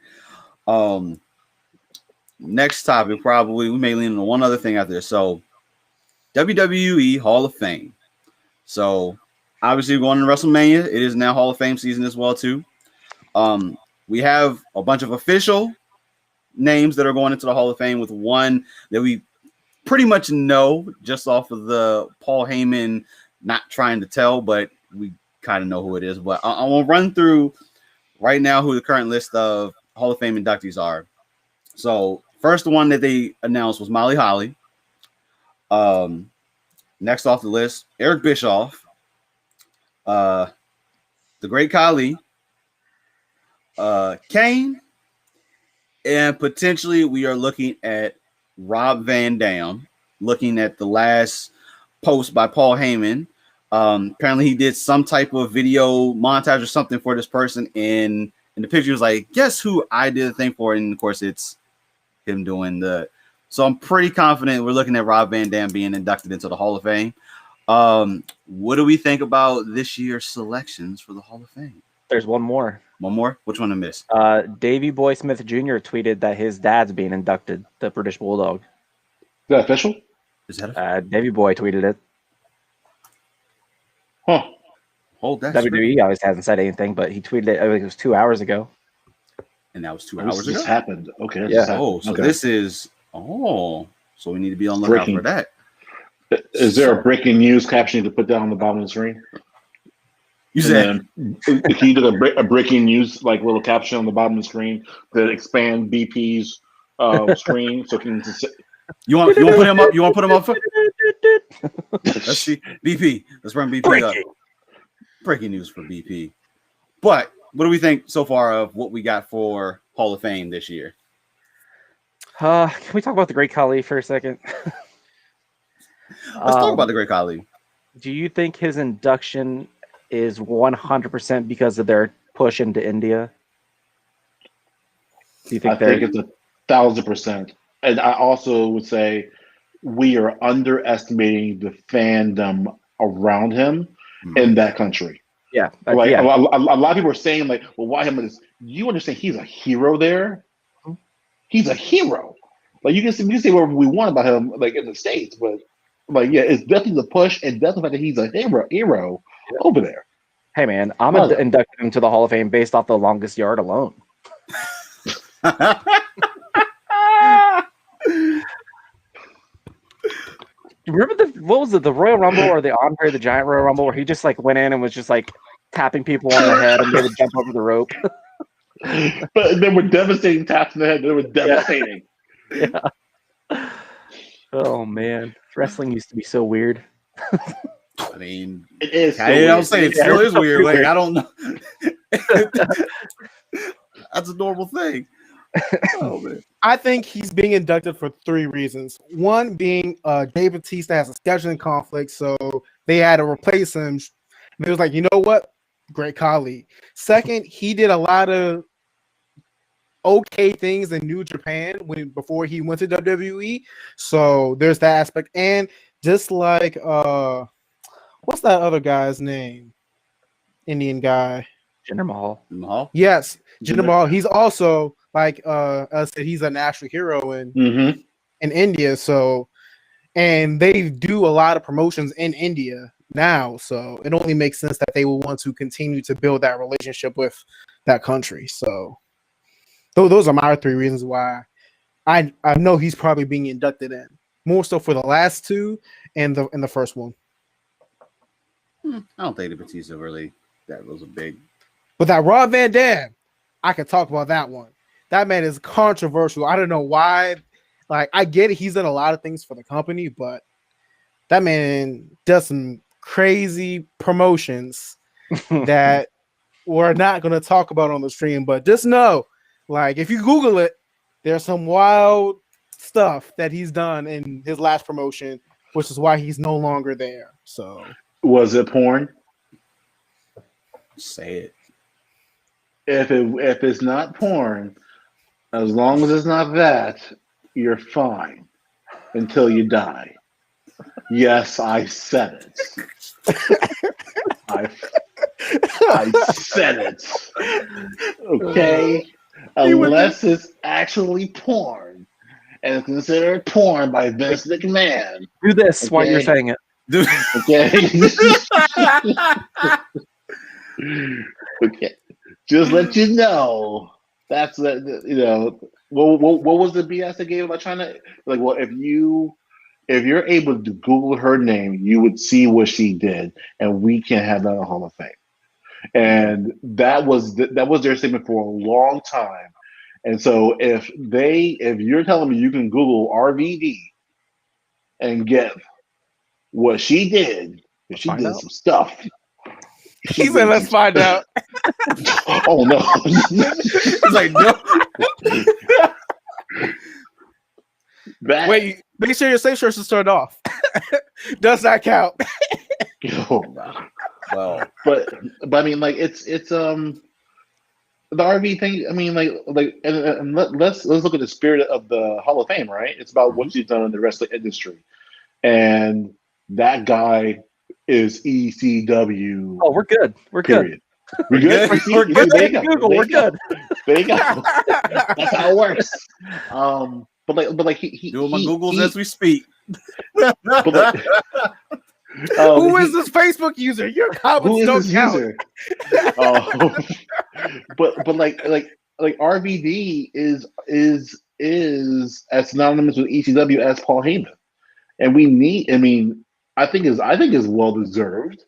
Next topic, probably we may lean on one other thing out there. So, WWE Hall of Fame. So, obviously, going to WrestleMania, it is now Hall of Fame season as well too. We have a bunch of official names that are going into the Hall of Fame, with one that we pretty much know just off of the Paul Heyman not trying to tell, but we kind of know who it is. But I will run through right now who the current list of Hall of Fame inductees are. So first one that they announced was Molly Holly. Next off the list, Eric Bischoff, the Great Khali, Kane, and potentially we are looking at Rob Van Dam. Looking at the last post by Paul Heyman, apparently he did some type of video montage or something for this person, and the picture was like, guess who I did a thing for, and of course it's him doing the. So I'm pretty confident we're looking at Rob Van Dam being inducted into the Hall of Fame. What do we think about this year's selections for the Hall of Fame? There's one more. One more? Which one I missed? Davey Boy Smith Jr. tweeted that his dad's being inducted, the British Bulldog. Is that official? Is that Davey Boy tweeted it. Huh. Hold that. WWE always hasn't said anything, but he tweeted it. I think it was 2 hours ago. And that was 2 hours ago. This happened. Okay. Yeah. So this is. So we need to be on the lookout for that. Is there a breaking news caption to put down on the bottom of the screen? You And said then can you do a breaking news like little caption on the bottom of the screen to expand BP's screen so it can you want to put him up? You want to put him up? Let's see BP. Let's run BP up. Breaking news for BP. But what do we think so far of what we got for Hall of Fame this year? Can we talk about the Great Khali for a second? Let's talk about the Great Khali. Do you think his induction is 100% because of their push into India? Do you think I think it's 1,000%. And I also would say we are underestimating the fandom around him in that country. Yeah. Like yeah. a lot of people are saying, like, well, why him? You understand he's a hero there? He's a hero. Like you can say whatever we want about him, like in the States, but like it's definitely the push and definitely the fact that he's a hero over there. Hey man, I'm inducted into the Hall of Fame based off the longest yard alone. Remember what was it, the Royal Rumble or the Andre the Giant Royal Rumble, where he just like went in and was just like tapping people on the head and they would jump over the rope? But they were devastating taps in the head. They were devastating. Yeah. Oh man, wrestling used to be so weird. I mean, it is. So I'm saying it still is weird. Like I don't know. That's a normal thing. Oh man. I think he's being inducted for 3 reasons. One being Dave Bautista has a scheduling conflict, so they had to replace him. And it was like, you know what? Great Khali. Second, he did a lot of okay things in New Japan before he went to WWE. So there's that aspect. And just like what's that other guy's name? Indian guy. Jinder Mahal. Yes, Jinder Mahal. He's also like I said, he's a national hero in India. So, and they do a lot of promotions in India now. So it only makes sense that they will want to continue to build that relationship with that country. So, those are my 3 reasons why I know he's probably being inducted in. More so for the last 2 and the first one. I don't think the Batista really that was a big. But that Rob Van Dam, I could talk about that one. That man is controversial. I don't know why. Like, I get it. He's done a lot of things for the company, but that man does some crazy promotions that we're not going to talk about on the stream. But just know, like, if you Google it, there's some wild stuff that he's done in his last promotion, which is why he's no longer there. So, was it porn? Say it. If it's not porn, as long as it's not that, you're fine until you die. Yes, I said it. I said it. Okay? Unless it's actually porn. And it's considered porn by Vince McMahon. Do this while you're saying it. Okay? Okay. Just let you know. That's what was the BS they gave about China? Like, well, if you're able to Google her name, you would see what she did, and we can't have that in the Hall of Fame. And that was their statement for a long time. And so if you're telling me you can Google RVD and get what she did, she did some stuff. He said, "Let's find out." Oh no! He's like, no. Wait, make sure your safe search is turned off. Does not count. Oh, well, but I mean, like it's the RV thing. I mean, and let's look at the spirit of the Hall of Fame, right? It's about what she's done in the wrestling industry, and that guy is ECW. Oh, we're good. We're period. good. We're good. We're good. There you go. We're good. There you go. That's how it works. But like he doing my Googles as we speak. But like, who is this Facebook user? Your comments don't count. But like RVD is as synonymous with ECW as Paul Heyman, and we need. I mean, I think is well deserved.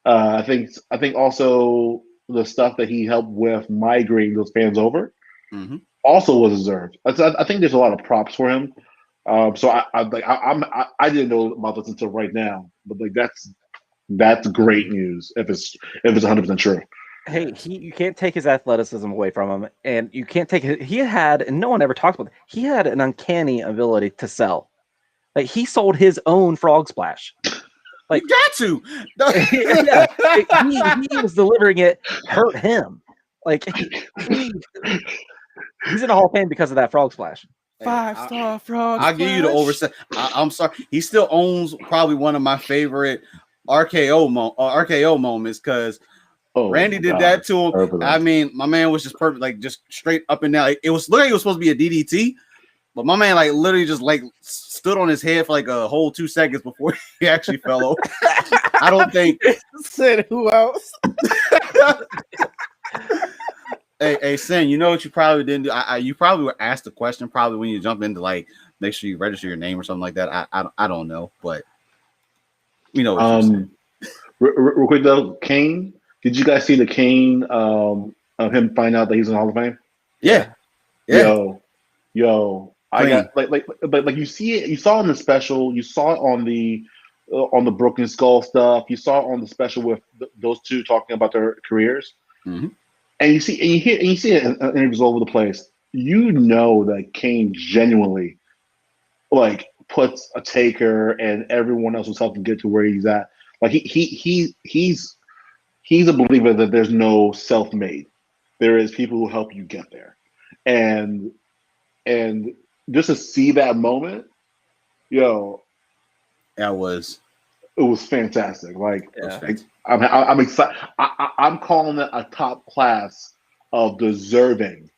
I think also the stuff that he helped with migrating those fans over Mm-hmm. also was deserved. I think there's a lot of props for him. So I didn't know about this until right now, but like that's great news if it's 100% true. Hey, you can't take his athleticism away from him, and you can't take he had, and no one ever talks about it, he had an uncanny ability to sell. Like he sold his own frog splash. Like you got to. yeah, he was delivering it, hurt him. Like he's in a Hall of Fame because of that frog splash. 5-star frog. I'll give you the overset. I'm sorry. He still owns probably one of my favorite RKO moments because Randy did that to him. Perfect. I mean, my man was just perfect, like just straight up and down. Like, it was literally it was supposed to be a DDT, but my man like literally just like stood on his head for like a whole 2 seconds before he actually fell over. I don't think. Said who else? Hey, Sin, you know what you probably didn't do? You probably were asked the question probably when you jump into like make sure you register your name or something like that. I don't know, but you know. What real quick though, Kane. Did you guys see the Kane of him find out that he's in the Hall of Fame? Yeah. Yo. I got like you see it. You saw it in the special. You saw it on the Broken Skull stuff. You saw it on the special with those two talking about their careers. Mm-hmm. And you see it in interviews all over the place. You know that Kane genuinely like puts a Taker and everyone else was helping get to where he's at. Like he's a believer that there's no self-made. There is people who help you get there, and just to see that moment, it was fantastic. Like I'm excited. I'm calling it a top class of deserving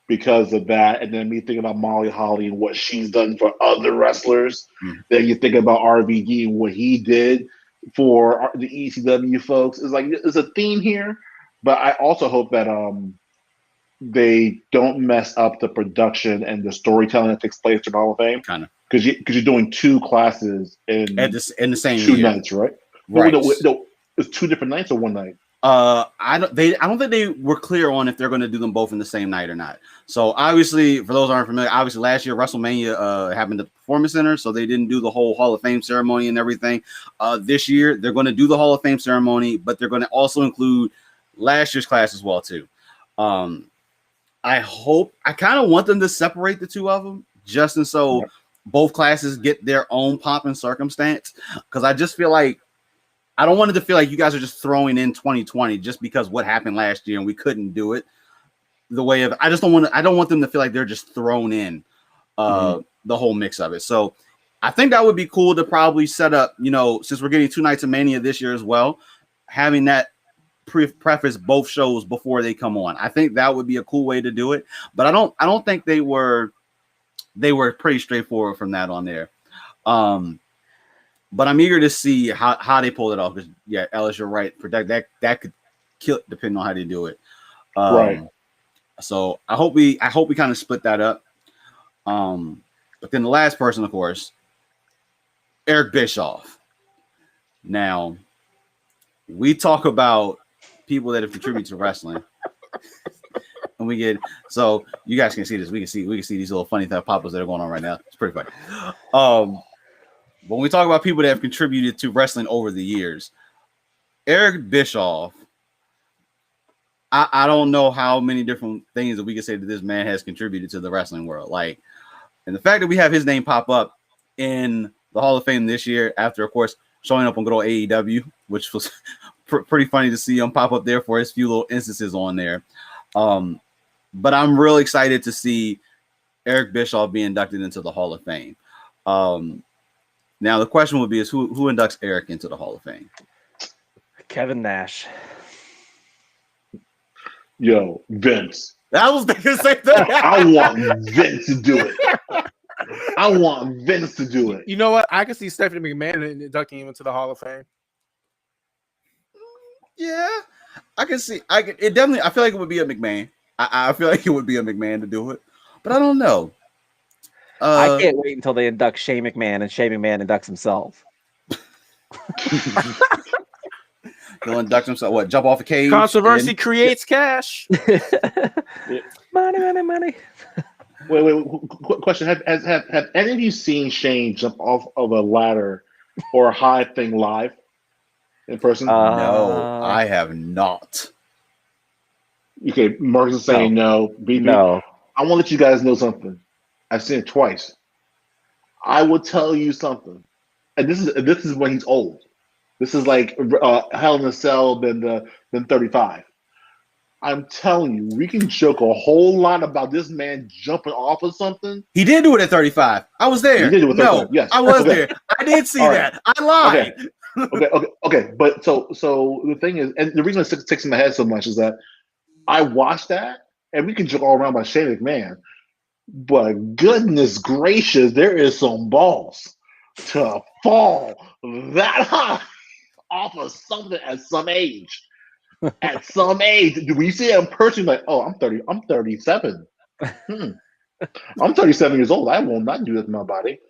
because of that. And then me thinking about Molly Holly and what she's done for other wrestlers. Then you think about RVD and what he did for the ECW folks. It's like there's a theme here, but I also hope that they don't mess up the production and the storytelling that takes place in the Hall of Fame. Kind of because you're doing 2 classes in the same 2 year. nights, right? Right. No, it's 2 different nights or 1 night. I don't think they were clear on if they're going to do them both in the same night or not. So obviously, for those who aren't familiar, obviously last year WrestleMania happened at the Performance Center, so they didn't do the whole Hall of Fame ceremony and everything. This year they're going to do the Hall of Fame ceremony, but they're going to also include last year's class as well too. I kind of want them to separate the 2 of them, just and so both classes get their own pomp and circumstance. Because I just feel like I don't want it to feel like you guys are just throwing in 2020 just because what happened last year and we couldn't do it the way of. I don't want them to feel like they're just thrown in the whole mix of it. So I think that would be cool to probably set up. Since we're getting 2 nights of Mania this year as well, having that preface both shows before they come on. I think that would be a cool way to do it. But I don't think they were pretty straightforward from that on there. But I'm eager to see how they pull it off. Because Ellis, you're right. That could kill it depending on how they do it. Right. So I hope we kind of split that up. But then the last person, of course, Eric Bischoff. Now, we talk about people that have contributed to wrestling. And we get so you guys can see this. We can see these little funny pop-ups that are going on right now. It's pretty funny. When we talk about people that have contributed to wrestling over the years, Eric Bischoff, I don't know how many different things that we can say that this man has contributed to the wrestling world. Like, and the fact that we have his name pop up in the Hall of Fame this year, after, of course, showing up on good old AEW, which was pretty funny to see him pop up there for his few little instances on there. But I'm real excited to see Eric Bischoff be inducted into the Hall of Fame. Now the question would be is who inducts Eric into the Hall of Fame? Kevin Nash. Yo, Vince. I was thinking the same thing. I want Vince to do it. I want Vince to do it. You know what? I can see Stephanie McMahon inducting him into the Hall of Fame. Yeah, I can see. It definitely. I feel like it would be a McMahon. I feel like it would be a McMahon to do it, but I don't know. I can't wait until they induct Shane McMahon and Shane McMahon inducts himself. He'll induct himself. What? Jump off a cage? Controversy and- creates cash. Money, money, money. Wait. Question: Have any of you seen Shane jump off of a ladder or a high thing live in person? No, I have not. Okay, Marcus is saying no. BP. No. I want to let you guys know something. I've seen it twice. I will tell you something, and this is when he's old. This is like Hell in a Cell than 35. I'm telling you, we can joke a whole lot about this man jumping off of something. He did do it at 35. I was there. He did do it at 35, yes. I was Okay. there. I did see All right. that. I lied. Okay. But so the thing is, and the reason it sticks in my head so much is that I watched that, and we can joke all around about Shane McMahon, but goodness gracious, there is some balls to fall that high off of something at some age. At some age, do we see a person like, oh, I'm 37. I'm 37 years old. I will not do this to my body.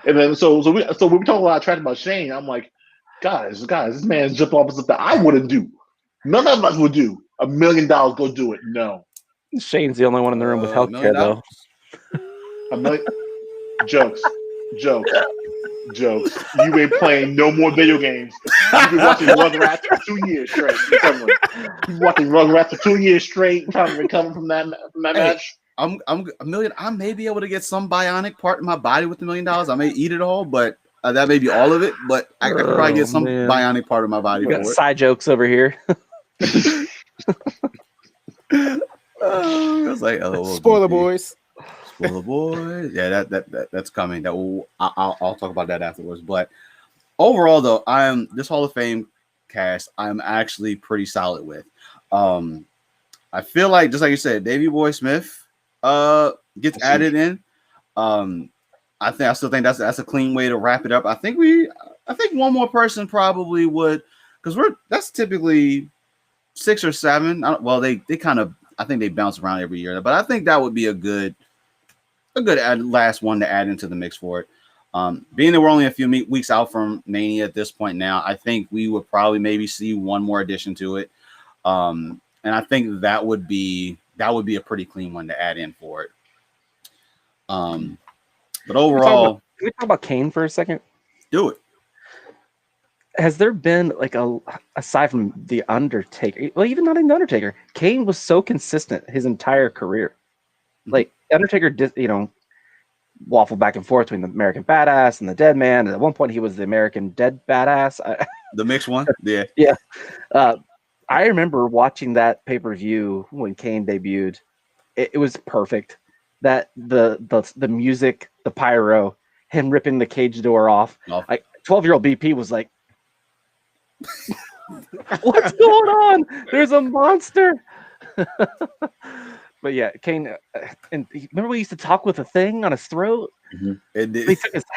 And then so when we talk a lot of trash about Shane, I'm like, guys, this man's jumping off of something I wouldn't do. None of us would do. $1 million, go do it. No. Shane's the only one in the room with $1 million? healthcare, though. $1 million. Jokes. You ain't playing no more video games. You've been watching Rugrats for 2 years straight. You've watching Rugrats for 2 years straight, trying to recover from that match. I'm $1 million. I may be able to get some bionic part in my body with $1 million. I may eat it all, but that may be all of it. But I could probably get some bionic part of my body. We got for it. side jokes over here. I was like, Spoiler boys. Spoiler boys. Yeah, that's coming. I'll talk about that afterwards. But overall, though, this Hall of Fame cast I'm actually pretty solid with. I feel like, just like you said, Davey Boy Smith gets added in. I still think that's a clean way to wrap it up. I think one more person probably would, because that's typically 6 or 7. They kind of, I think they bounce around every year, but I think that would be a good last one to add into the mix for it. Being that we're only a few weeks out from Mania at this point now, I think we would probably maybe see one more addition to it. And I think that would be a pretty clean one to add in for it. But overall, can we talk about Kane for a second? Do it. Has there been aside from the Undertaker, well, even not even the Undertaker, Kane was so consistent his entire career. Like Undertaker did, waffle back and forth between the American Badass and the Dead Man, and at one point he was the American Dead Badass. The mixed one, yeah. Yeah. I remember watching that pay-per-view when Kane debuted. It was perfect. That the music, the pyro, him ripping the cage door off. Like 12-year-old BP was like, what's going on? There's a monster. But yeah, Kane, and remember we used to talk with a thing on his throat? Mm-hmm.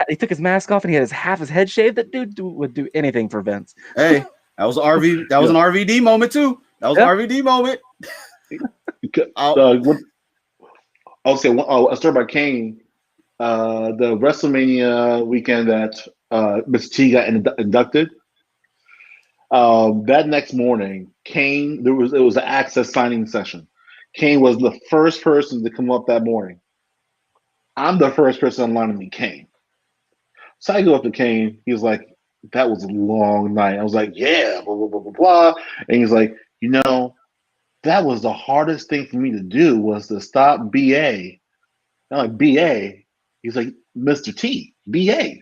He took his mask off and he had half his head shaved. That dude would do anything for Vince. Hey, that was an RVD moment too. That was an RVD moment. I'll start by Kane. The WrestleMania weekend that Mr. T got inducted. That next morning, Kane, it was an access signing session. Kane was the first person to come up that morning. I'm the first person online to meet Kane. So I go up to Kane. He's like, that was a long night. I was like, yeah, blah, blah, blah, blah, blah. And he's like, that was the hardest thing for me to do was to stop BA. I'm like, BA? He's like, Mr. T, BA.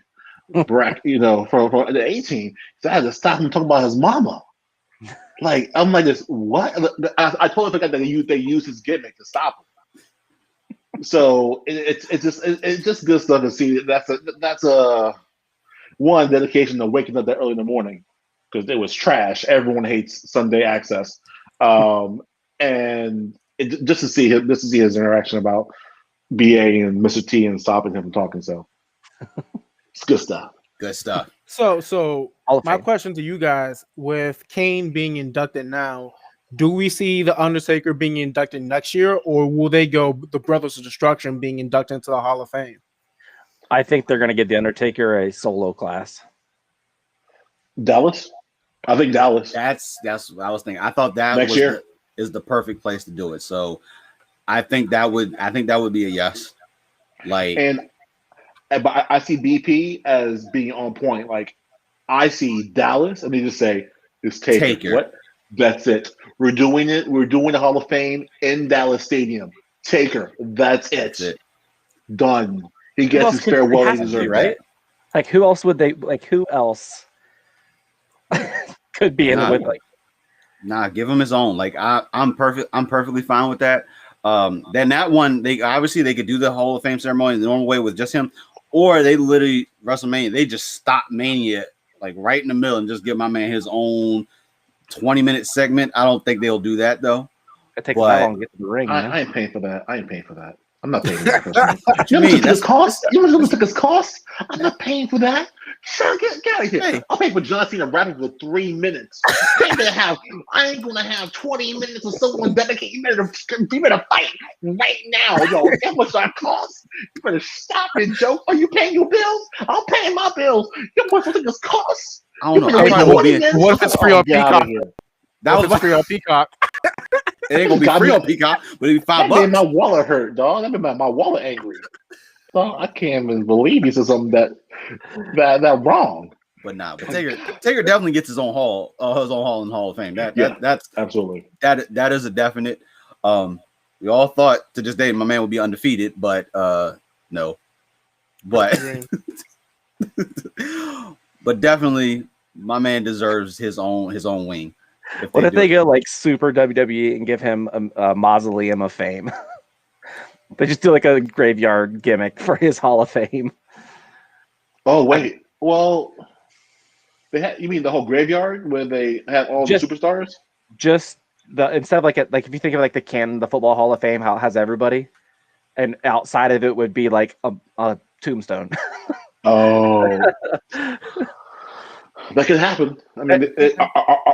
Brack, for the 18. So I had to stop him talking about his mama. Like, I'm like, this, what? I totally forgot that they used his gimmick to stop him. So it's just good stuff to see. That's a one dedication to waking up that early in the morning because it was trash. Everyone hates Sunday Access, and just to see his interaction about BA and Mr. T and stopping him from talking. So it's good stuff. Good stuff. So my question to you guys, with Kane being inducted now, do we see the Undertaker being inducted next year, or will they go the Brothers of Destruction being inducted into the Hall of Fame? I think they're going to give the Undertaker a solo class. Dallas? I think Dallas. That's what I was thinking. I thought that Next year is the perfect place to do it. So I think that would be a yes. Like, but I see BP as being on point. Like I see Dallas, and they just say it's Taker. What? That's it. We're doing it. We're doing the Hall of Fame in Dallas Stadium. Taker. That's it. Done. He gets his farewell he deserves, right? Like who else would they? Like who else could be in it with like? Nah, give him his own. Like I'm perfectly fine with that. Then that one, they could do the Hall of Fame ceremony the normal way with just him, or they literally WrestleMania, they just stop Mania like right in the middle and just give my man his own 20-minute segment. I don't think they'll do that though. It takes that long to get to the ring. I ain't paying for that. I'm not paying for that. You know how much cost? It cost? I'm not paying for that. Sure, get out of here. Hey. I'll pay for John Cena rapping for 3 minutes. I ain't gonna have 20 minutes of someone dedicated. You better fight right now, yo. How much that cost? You better stop it, Joe. Are you paying your bills? I'm paying my bills. You know what this costs? I don't know. What if it's free on Peacock? That was free on Peacock. It ain't gonna be free on Peacock, but it'll be $5. That made my wallet hurt, dog. That made my wallet angry. So I can't even believe he said something that wrong. But Taker definitely gets his own hall in Hall of Fame. That's absolutely that is a definite. We all thought to this day my man would be undefeated, but no. But but definitely my man deserves his own wing. What if they go like super WWE and give him a mausoleum of fame? They just do like a graveyard gimmick for his Hall of Fame. Oh wait, well, you mean the whole graveyard where they have all the superstars? Just instead of like if you think of like the Football Hall of Fame, how it has everybody, and outside of it would be like a tombstone. Oh. That could happen. I mean,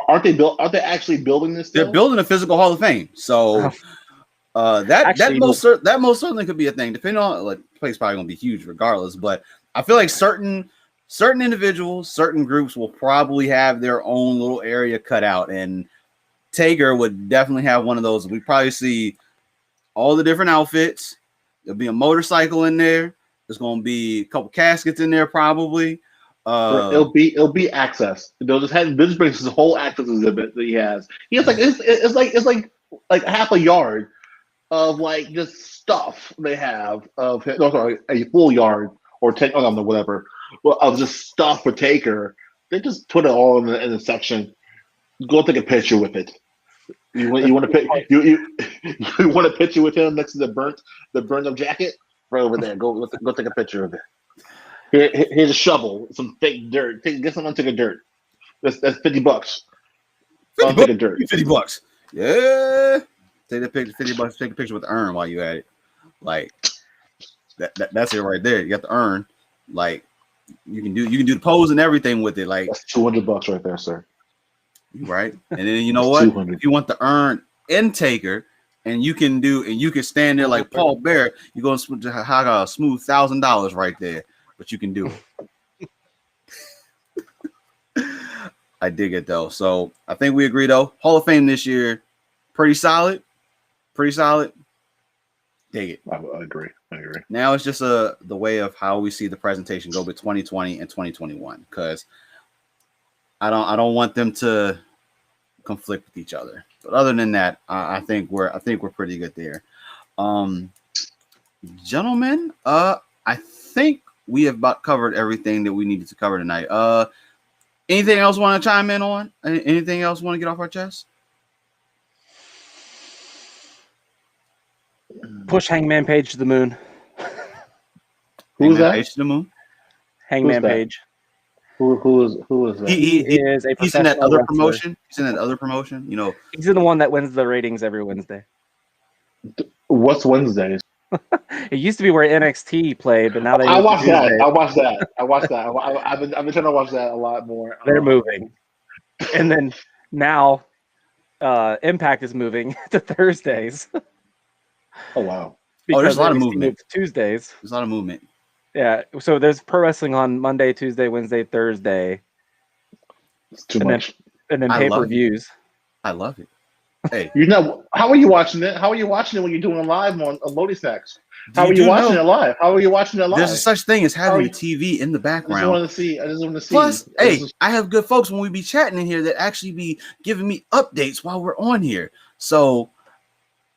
aren't they actually building this? They're building a physical Hall of Fame. So that most certainly could be a thing. Depending on the place, probably gonna be huge regardless. But I feel like certain individuals, certain groups will probably have their own little area cut out, and Taker would definitely have one of those. We probably see all the different outfits. There'll be a motorcycle in there. There's gonna be a couple caskets in there, probably. It'll be access. They'll just brings his whole access exhibit that he has. He has it's like half a yard of like just stuff they have of him. No, sorry, a full yard or whatever. Well, of just stuff for Taker. They just put it all in the section. Go take a picture with it. You want a picture with him next to the burnt up jacket right over there. Go take a picture of it. Here's a shovel, some fake dirt. Get someone to take a dirt. That's $50. I'll take a dirt. $50. Yeah. Take the picture. $50. Take a picture with the urn while you at it. Like that's it right there. You got the urn. Like you can do the pose and everything with it. Like that's $200 right there, sir. Right. And then you know what? $200. If you want the urn and Taker, and you can stand there like Paul Bear, you're gonna have a smooth $1,000 right there. But you can do it. I dig it though. So I think we agree though. Hall of Fame this year, pretty solid. Dig it. I agree. Now it's just the way of how we see the presentation go with 2020 and 2021, because I don't want them to conflict with each other. But other than that, I think we're pretty good there. Gentlemen, I think we have about covered everything that we needed to cover tonight. Anything else want to chime in on? Anything else want to get off our chest? Push Hangman Page to the moon. Who's that? Page to the moon. Hangman Page. Who is that? He is a he's in that other wrestler. promotion. He's in that other promotion. You know, he's in the one that wins the ratings every Wednesday. What's Wednesdays? It used to be where NXT played, but now they. I watched that. I've been trying to watch that a lot more. They're moving, and then now, Impact is moving to Thursdays. Oh wow! There's a lot of movement. Tuesdays. There's a lot of movement. Yeah, so there's pro wrestling on Monday, Tuesday, Wednesday, Thursday. It's too much. and then I pay love per it. views. I love it. Hey, You know, how are you watching it? How are you watching it when you're doing it live on Loading Stacks? How are you do watching know it live? How are you watching it live? there's a such thing as How having are the you- TV in the I just background? want to see. I just want to see. Plus, This hey, is- I have good folks when we be chatting in here that actually be giving me updates while we're on here, so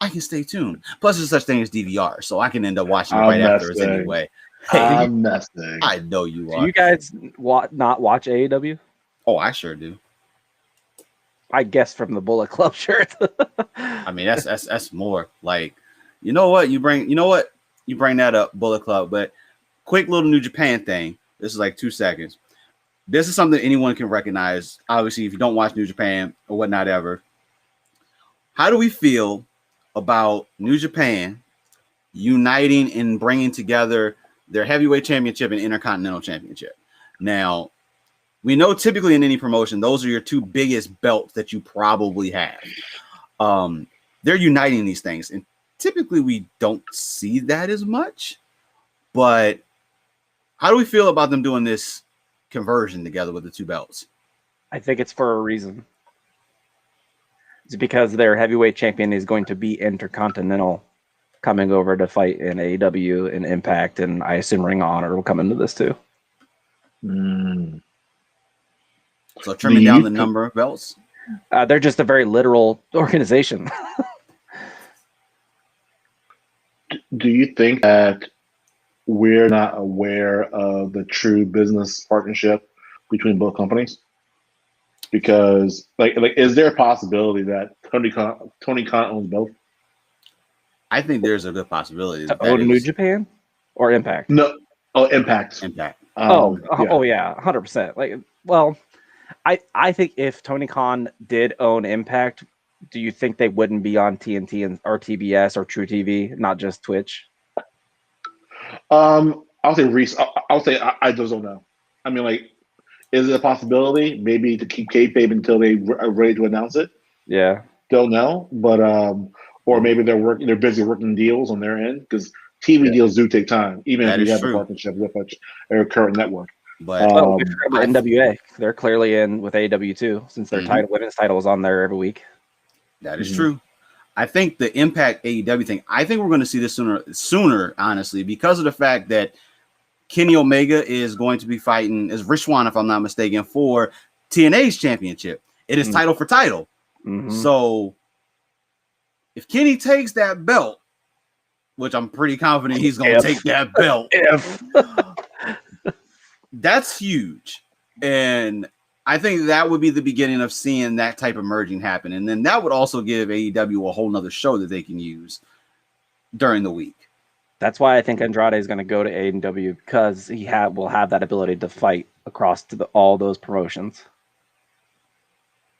I can stay tuned. Plus, there's such thing as DVR, so I can end up watching it I'm right afterwards messing. anyway. Hey, I'm messing. I know you Do are. you guys not watch AEW? Oh, I sure do. I guess from the Bullet Club shirt. I mean, that's more like, you know what you bring that up, Bullet Club. But quick little New Japan thing. This is like 2 seconds. This is something anyone can recognize. Obviously, if you don't watch New Japan or whatnot ever, how do we feel about New Japan uniting and bringing together their heavyweight championship and intercontinental championship? Now, we know typically in any promotion, those are your two biggest belts that you probably have. They're uniting these things, and typically we don't see that as much. But how do we feel about them doing this conversion together with the two belts? I think it's for a reason. It's because their heavyweight champion is going to be Intercontinental coming over to fight in AEW and Impact, and I assume Ring of Honor will come into this too. So trimming down the number of belts. They're just a very literal organization. Do you think that we're not aware of the true business partnership between both companies? Because, like, is there a possibility that Tony Khan owns both? I think there's a good possibility To own New Japan or Impact? No. Oh, Impact. Impact. Yeah. Oh yeah, 100%. Like, well, I think if Tony Khan did own Impact, do you think they wouldn't be on TNT or TBS or True TV, not just Twitch? I'll say Reese. I'll say I just don't know. I mean, like, is it a possibility? Maybe to keep kayfabe until they are ready to announce it. Yeah. Don't know, but or maybe they're busy working deals on their end because TV deals do take time, even That if you is have true. a partnership with a current network. But Well, we've heard about NWA. They're clearly in with AEW too, since their women's title is on there every week. that is true. I think the Impact AEW thing, I think we're going to see this sooner, honestly, because of the fact that Kenny Omega is going to be fighting as Rich Swann, if I'm not mistaken, for TNA's championship. It is title for title. So if Kenny takes that belt, which I'm pretty confident he's going to take that belt, that's huge. And I think that would be the beginning of seeing that type of merging happen. And then that would also give AEW a whole nother show that they can use during the week. That's why I think Andrade is going to go to AEW, because he will have that ability to fight across to all those promotions.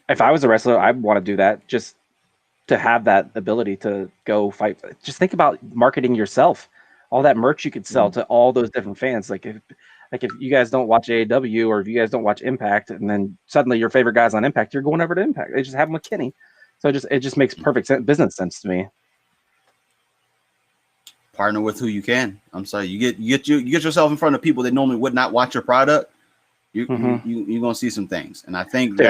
If I was a wrestler, I'd want to do that, just to have that ability to go fight. Just think about marketing yourself, all that merch you could sell to all those different fans. Like if you guys don't watch AEW, or if you guys don't watch Impact, and then suddenly your favorite guy's on Impact, you're going over to Impact. They just have him with Kenny, so it just makes perfect business sense to me. Partner with who you can. I'm sorry, you get yourself in front of people that normally would not watch your product. You're gonna see some things, and I think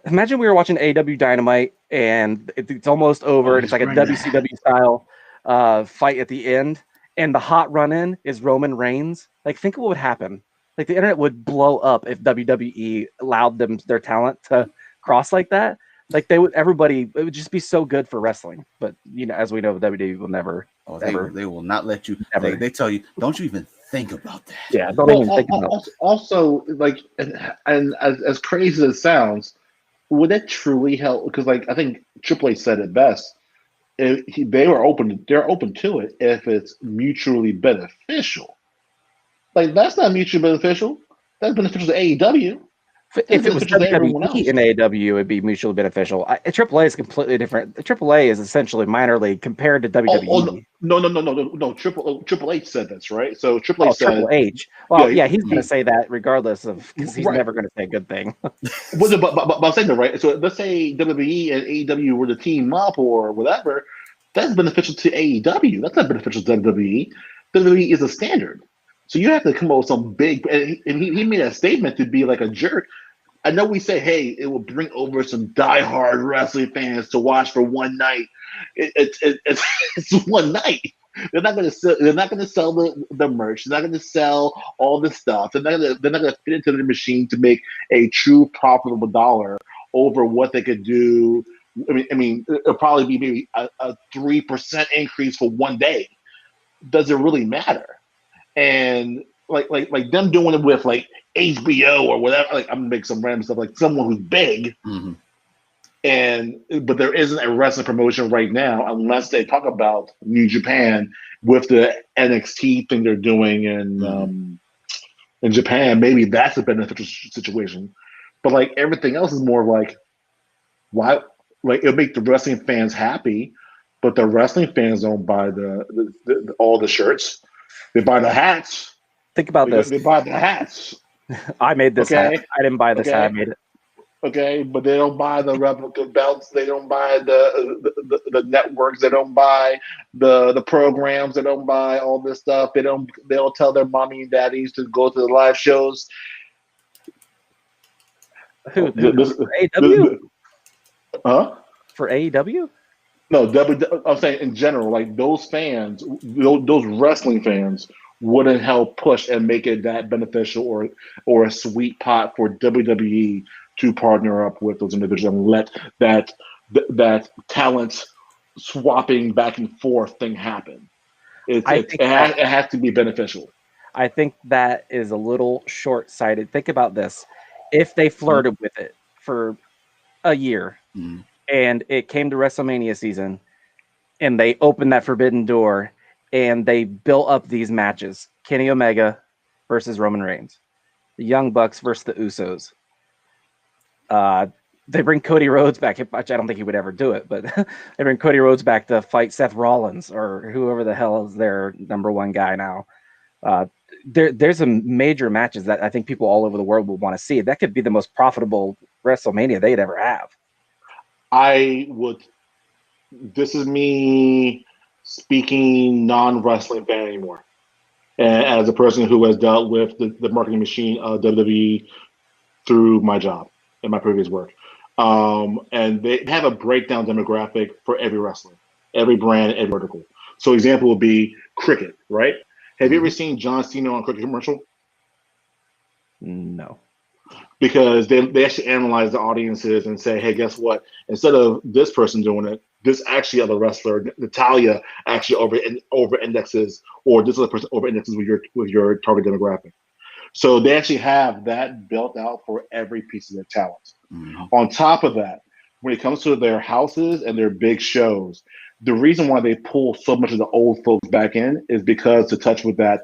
imagine we were watching AEW Dynamite and it's almost over, and it's like a WCW style fight at the end, and the hot run-in is Roman Reigns. Like, think of what would happen. Like, the internet would blow up if WWE allowed their talent to cross like that. Like, it would just be so good for wrestling. But, as we know, WWE will never. They will not let you. They tell you, don't you even think about that. Yeah, don't even think about it. Also, like, and as crazy as it sounds, would that truly help? Because, like, I think Triple H said it best. They're open to it if it's mutually beneficial. Like, that's not mutually beneficial. That's beneficial to AEW. If it was WWE in AEW, it would be mutually beneficial. AAA is completely different. AAA is essentially minor league compared to WWE. No. Triple H said this, right? So Triple H said. Triple H. Well, he's going to say that regardless of, because he's never going to say a good thing. But I'm saying that, right? So let's say WWE and AEW were to team up or whatever. That's beneficial to AEW. That's not beneficial to WWE. WWE is a standard. So you have to come up with some big, and he made a statement to be like a jerk. I know we say, hey, it will bring over some diehard wrestling fans to watch for one night. It's one night. They're not going to sell. They're not going to sell the merch. They're not going to sell all the stuff. They're not going to fit into the machine to make a true profitable dollar over what they could do. I mean, it'll probably be maybe a 3% increase for one day. Does it really matter? And like them doing it with like HBO or whatever. Like I'm gonna make some random stuff. Like someone who's big. Mm-hmm. But there isn't a wrestling promotion right now unless they talk about New Japan with the NXT thing they're doing in Japan. Maybe that's a beneficial situation. But like everything else is more like, why? Like it'll make the wrestling fans happy, but the wrestling fans don't buy all the shirts. They buy the hats. Think about this. They buy the hats. I made this hat. I didn't buy this hat. I made it. Okay, but they don't buy the replica belts. They don't buy the networks. They don't buy the programs. They don't buy all this stuff. They don't tell their mommy and daddies to go to the live shows. For AEW? Huh? For AEW? No, I'm saying in general, like those fans, those wrestling fans wouldn't help push and make it that beneficial or a sweet pot for WWE to partner up with those individuals and let that talent swapping back and forth thing happen. It has to be beneficial. I think that is a little short-sighted. Think about this. If they flirted with it for a year and it came to WrestleMania season and they opened that forbidden door and they built up these matches, Kenny Omega versus Roman Reigns, the Young Bucks versus the Usos. They bring Cody Rhodes back, which I don't think he would ever do it, but they bring Cody Rhodes back to fight Seth Rollins or whoever the hell is their number one guy now. There's some major matches that I think people all over the world will want to see. That could be the most profitable WrestleMania they'd ever have. This is me speaking non-wrestling fan anymore. And as a person who has dealt with the marketing machine of WWE through my job and my previous work. And they have a breakdown demographic for every wrestler, every brand, every vertical. So example would be cricket, right? Have you ever seen John Cena on a cricket commercial? No. Because they actually analyze the audiences and say, hey, guess what? Instead of this person doing it, this actually other wrestler, Natalia, actually over indexes, or this other person over indexes with your target demographic. So they actually have that built out for every piece of their talent. On top of that, when it comes to their houses and their big shows, the reason why they pull so much of the old folks back in is because to touch with that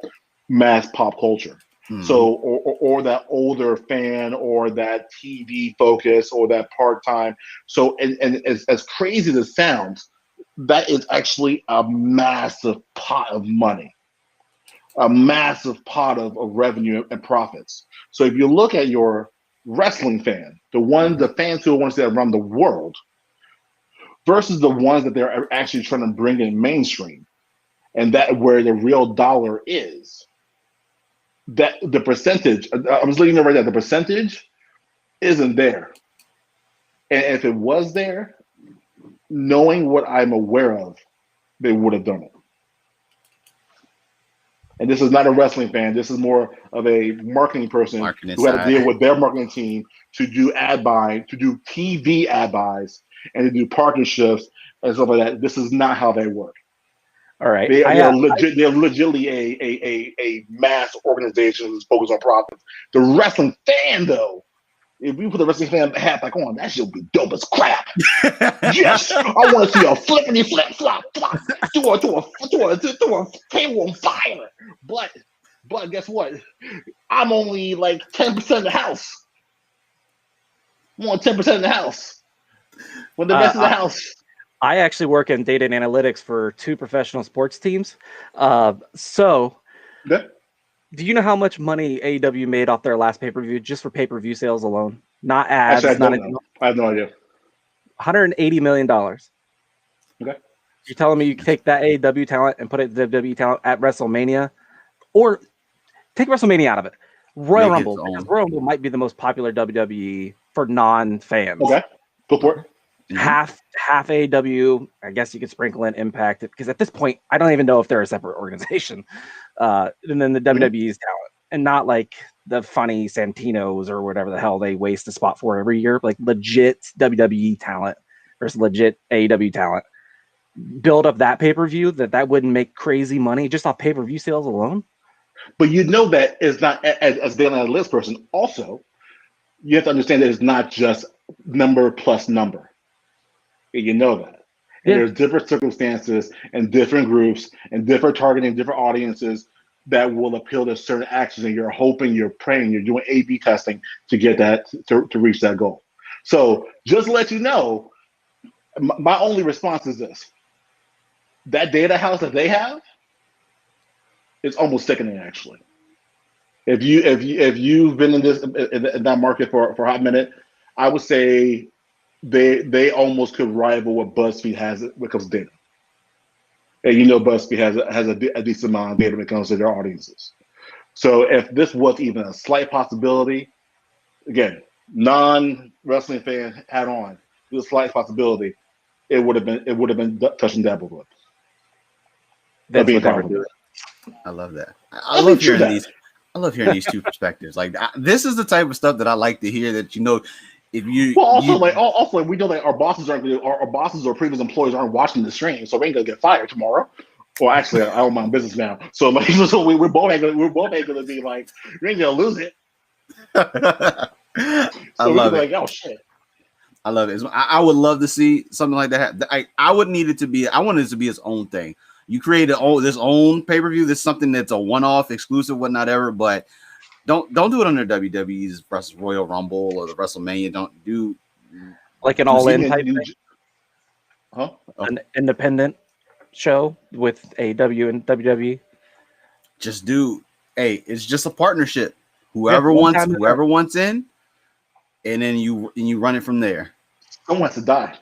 mass pop culture. So, or that older fan, or that TV focus, or that part-time. So, and as crazy as it sounds, that is actually a massive pot of money, a massive pot of revenue and profits. So if you look at your wrestling fan, the fans who want to see that around the world, versus the ones that they're actually trying to bring in mainstream, and that where the real dollar is, that the percentage, I was looking at right now, the percentage isn't there. And if it was there, knowing what I'm aware of, they would have done it. And this is not a wrestling fan. This is more of a marketing person who had to deal with their marketing team to do ad buy, to do TV ad buys, and to do partnerships and stuff like that. This is not how they work. All right. They're legitimately a mass organization who's focused on profits. The wrestling fan, though, if we put the wrestling fan hat back on, that shit would be dope as crap. Yes, I want to see a flippity flip flop flop to a table on fire. But guess what? I'm only like 10% of the house. I'm only 10% of the house. When the rest of the house. I actually work in data and analytics for 2 professional sports teams. So, do you know how much money AEW made off their last pay-per-view just for pay-per-view sales alone? Not ads. Actually, I have no idea. $180 million. Okay. You're telling me you can take that AEW talent and put it WWE talent at WrestleMania? Or take WrestleMania out of it. Royal Make its Rumble. own. Because Royal Rumble might be the most popular WWE for non-fans. Okay, go for it. Mhm. Half AEW. I guess you could sprinkle in Impact because at this point, I don't even know if they're a separate organization. And then the WWE's talent, and not like the funny Santinos or whatever the hell they waste a spot for every year. Like legit WWE talent versus legit AEW talent. Build up that pay-per-view that wouldn't make crazy money just off pay-per-view sales alone. But you know that it's not as being a list person. Also, you have to understand that it's not just number plus number. You know that. And Yeah. there's different circumstances and different groups and different targeting, different audiences that will appeal to certain actions. And you're hoping, you're praying, you're doing A/B testing to get that to reach that goal. So just to let you know, my only response is this: that data house that they have is almost sickening, actually. If you've been in that market for a hot minute, I would say they almost could rival what BuzzFeed has when it comes to data. And you know BuzzFeed has a decent amount of data when it comes to their audiences. So if this was even a slight possibility, again, non-wrestling fan hat on, it was a slight possibility, it would have been touch and dabble with. That's what never do it. I love that. I love hearing these. I love hearing these two perspectives. Like this is the type of stuff that I like to hear. That if you also we know that our bosses or previous employees aren't watching the stream, so we ain't gonna get fired tomorrow. Well, actually, I own my own business now, so like, so we're both ain't gonna be like, you ain't gonna lose it. I love it. Like, oh shit. I love it. I would love to see something like that. I would need it to be. I want it to be its own thing. You create this own pay-per-view. This is something that's a one-off, exclusive, whatnot ever. But don't do it under WWE's versus Royal Rumble or the WrestleMania. Don't do like an all-in type thing. Huh? An independent show with AEW and WWE. Just do. Hey, it's just a partnership. Whoever wants in, and then you run it from there. Someone has to die.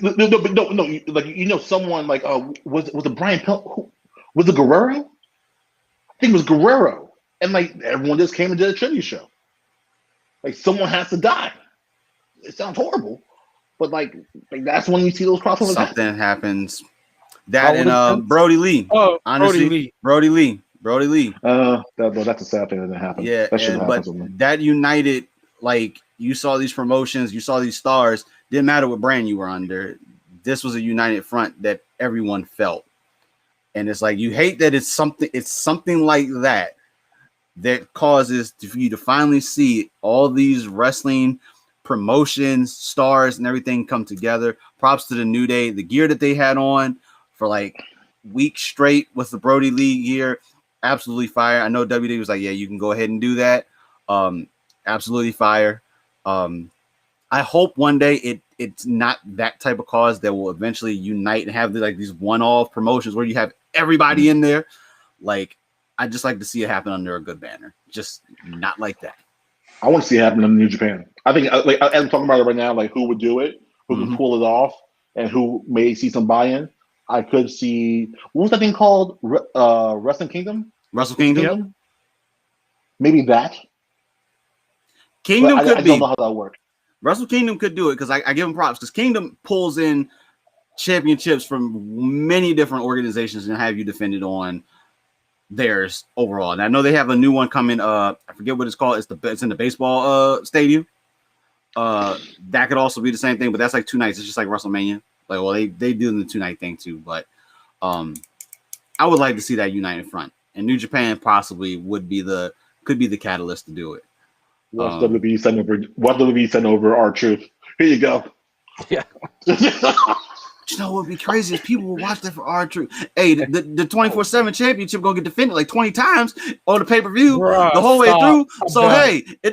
No, like someone like was it Brian Pillman? Was it Guerrero? I think it was Guerrero, and like everyone just came and did a tribute show. Like someone has to die. It sounds horrible, but like that's when you see those crossovers. Something happens. That and Brody Lee. Oh, honestly, Brody Lee. That's a sad thing that happened. Yeah, but that united. Like you saw these promotions, you saw these stars. Didn't matter what brand you were under. This was a united front that everyone felt, and it's like you hate that it's something like that causes for you to finally see all these wrestling promotions, stars, and everything come together. Props to the New Day, the gear that they had on for like weeks straight with the Brody Lee gear, absolutely fire. I know WWE was like, yeah, you can go ahead and do that. Absolutely fire. I hope one day it's not that type of cause that will eventually unite and have these one-off promotions where you have everybody in there. Like, I just like to see it happen under a good banner, just not like that. I want to see it happen in New Japan. I think, like, I'm talking about it right now, like who would do it, who can pull it off, and who may see some buy-in. I could see, what was that thing called? Wrestling Kingdom? Wrestle Kingdom? Yep. Maybe that. Kingdom could be. I don't know how that works. Wrestle Kingdom could do it because I give them props because Kingdom pulls in championships from many different organizations and have you defended on theirs overall. And I know they have a new one coming. I forget what it's called. It's in the baseball stadium. That could also be the same thing, but that's like 2 nights. It's just like WrestleMania. Like, well, they do the 2-night thing too, but I would like to see that united front. And New Japan possibly could be the catalyst to do it. Watch WWE send over R-Truth. Here you go. Yeah. You know what would be crazy is people will watch that for R-Truth. Hey, the 24/7 championship gonna get defended like 20 times on the pay-per-view the whole way through. So hey, the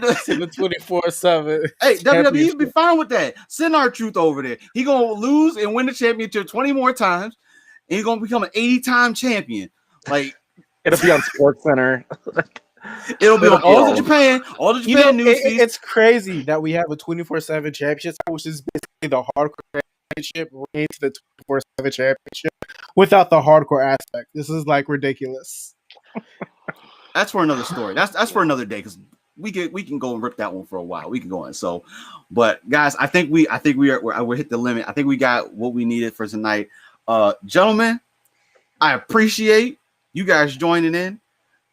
24/7. Hey, WWE be fine with that. Send R-Truth over there. He gonna lose and win the championship 20 more times, and he's gonna become an 80-time champion. Like it'll be on Sports Center. It'll be on all the Japan news. It's crazy that we have a 24/7 championship, which is basically the hardcore championship into the 24/7 championship without the hardcore aspect. This is like ridiculous. that's for another story. That's for another day because we can go and rip that one for a while. We can go on. So, but guys, I think we're hit the limit. I think we got what we needed for tonight. Gentlemen, I appreciate you guys joining in.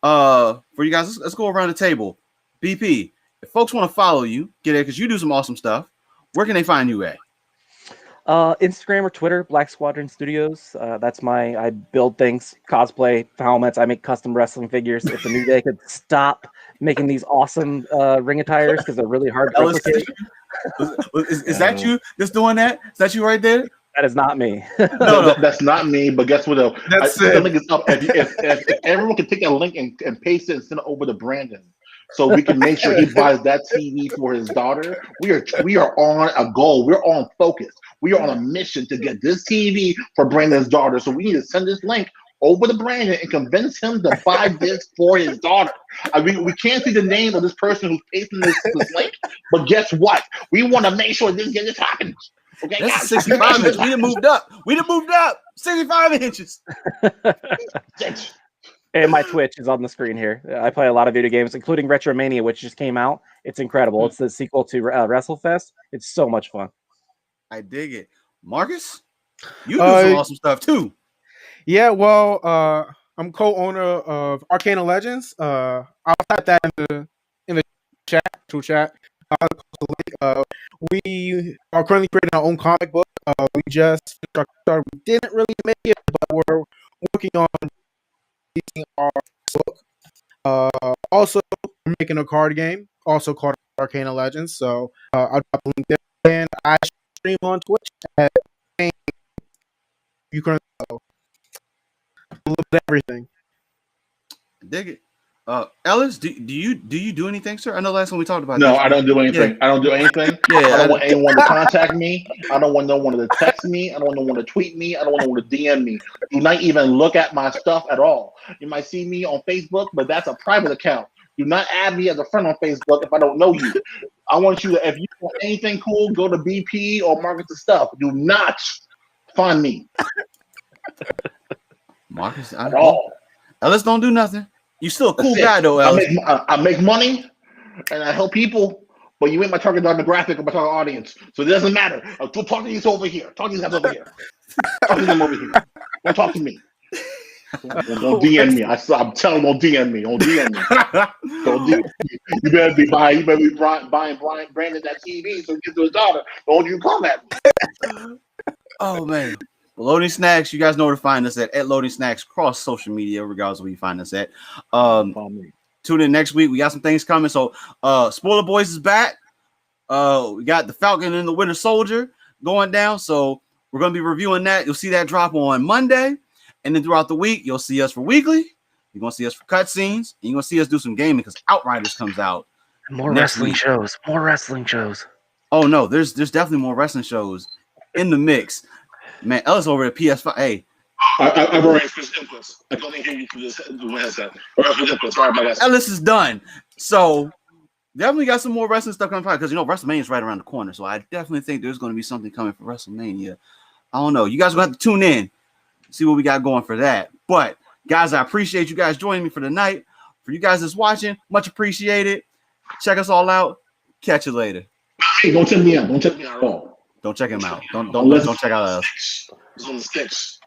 For you guys, let's go around the table. BP, if folks want to follow you, get it because you do some awesome stuff. Where can they find you at? Instagram or Twitter, Black Squadron Studios. That's I build things, cosplay, helmets. I make custom wrestling figures. If the New Day could stop making these awesome ring attires because they're really hard to replicate. Is that you that's doing that? Is that you right there? That is not me. No, that's not me. But guess what? Though, That's the link is up. If everyone can take a link and paste it and send it over to Brandon, so we can make sure he buys that TV for his daughter. We are on a goal. We're on focus. We are on a mission to get this TV for Brandon's daughter. So we need to send this link over to Brandon and convince him to buy this for his daughter. I mean, we can't see the name of this person who's pasting this link, but guess what? We want to make sure this happens. Okay, that's 65 inches. We done moved up. 65 inches. And my Twitch is on the screen here. I play a lot of video games, including Retromania, which just came out. It's incredible. It's the sequel to WrestleFest. It's so much fun. I dig it. Marcus, you do some awesome stuff too. Yeah, well, I'm co-owner of Arcana Legends. I'll type that in the chat, true chat. We are currently creating our own comic book. We just we didn't really make it, but we're working on releasing our book. Also, we're making a card game, also called Arcana Legends. So I'll drop a link there. And I stream on Twitch at you currently know a little bit of everything. Dig it. Ellis, do you do anything, sir? I know last time we talked about No, this. I don't do anything. Yeah. I don't do anything. Yeah, I don't want anyone to contact me. I don't want no one to text me. I don't want no one to tweet me. I don't want no one to DM me. Do not even look at my stuff at all. You might see me on Facebook, but that's a private account. Do not add me as a friend on Facebook if I don't know you. I want you to, if you want anything cool, go to BP or Marcus' stuff. Do not find me. Marcus, At all. Ellis don't do nothing. You still a cool That's it. guy though, Ellis. I make money and I help people, but you ain't my target demographic or my target audience. So it doesn't matter. Talk to these over here. Talk to these guys over here. Talk to them over here. Don't talk to me. Don't DM me. I'm telling them, don't DM me. Don't DM me. Don't DM me. You better be buying Brandon that TV so he gets to his daughter. Don't you come at me. Oh man. Loading Snacks, you guys know where to find us at Loading Snacks across social media, regardless of where you find us at. Tune in next week. We got some things coming. So Spoiler Boys is back. We got the Falcon and the Winter Soldier going down. So we're going to be reviewing that. You'll see that drop on Monday. And then throughout the week, you'll see us for weekly. You're going to see us for cutscenes. And you're going to see us do some gaming because Outriders comes out. More wrestling shows. More wrestling shows. Oh, no. There's definitely more wrestling shows in the mix. Man, Ellis over at PS5. Hey, I've already finished inputs. I don't hear you through this headset. Sorry about that. Ellis is done. So definitely got some more wrestling stuff coming because WrestleMania is right around the corner. So I definitely think there's going to be something coming for WrestleMania. I don't know. You guys will have to tune in, see what we got going for that. But guys, I appreciate you guys joining me for the night. For you guys that's watching, much appreciated. Check us all out. Catch you later. Hey, don't check me out. Don't check me out at all. Don't check him out. Don't check out us. It's on the sticks.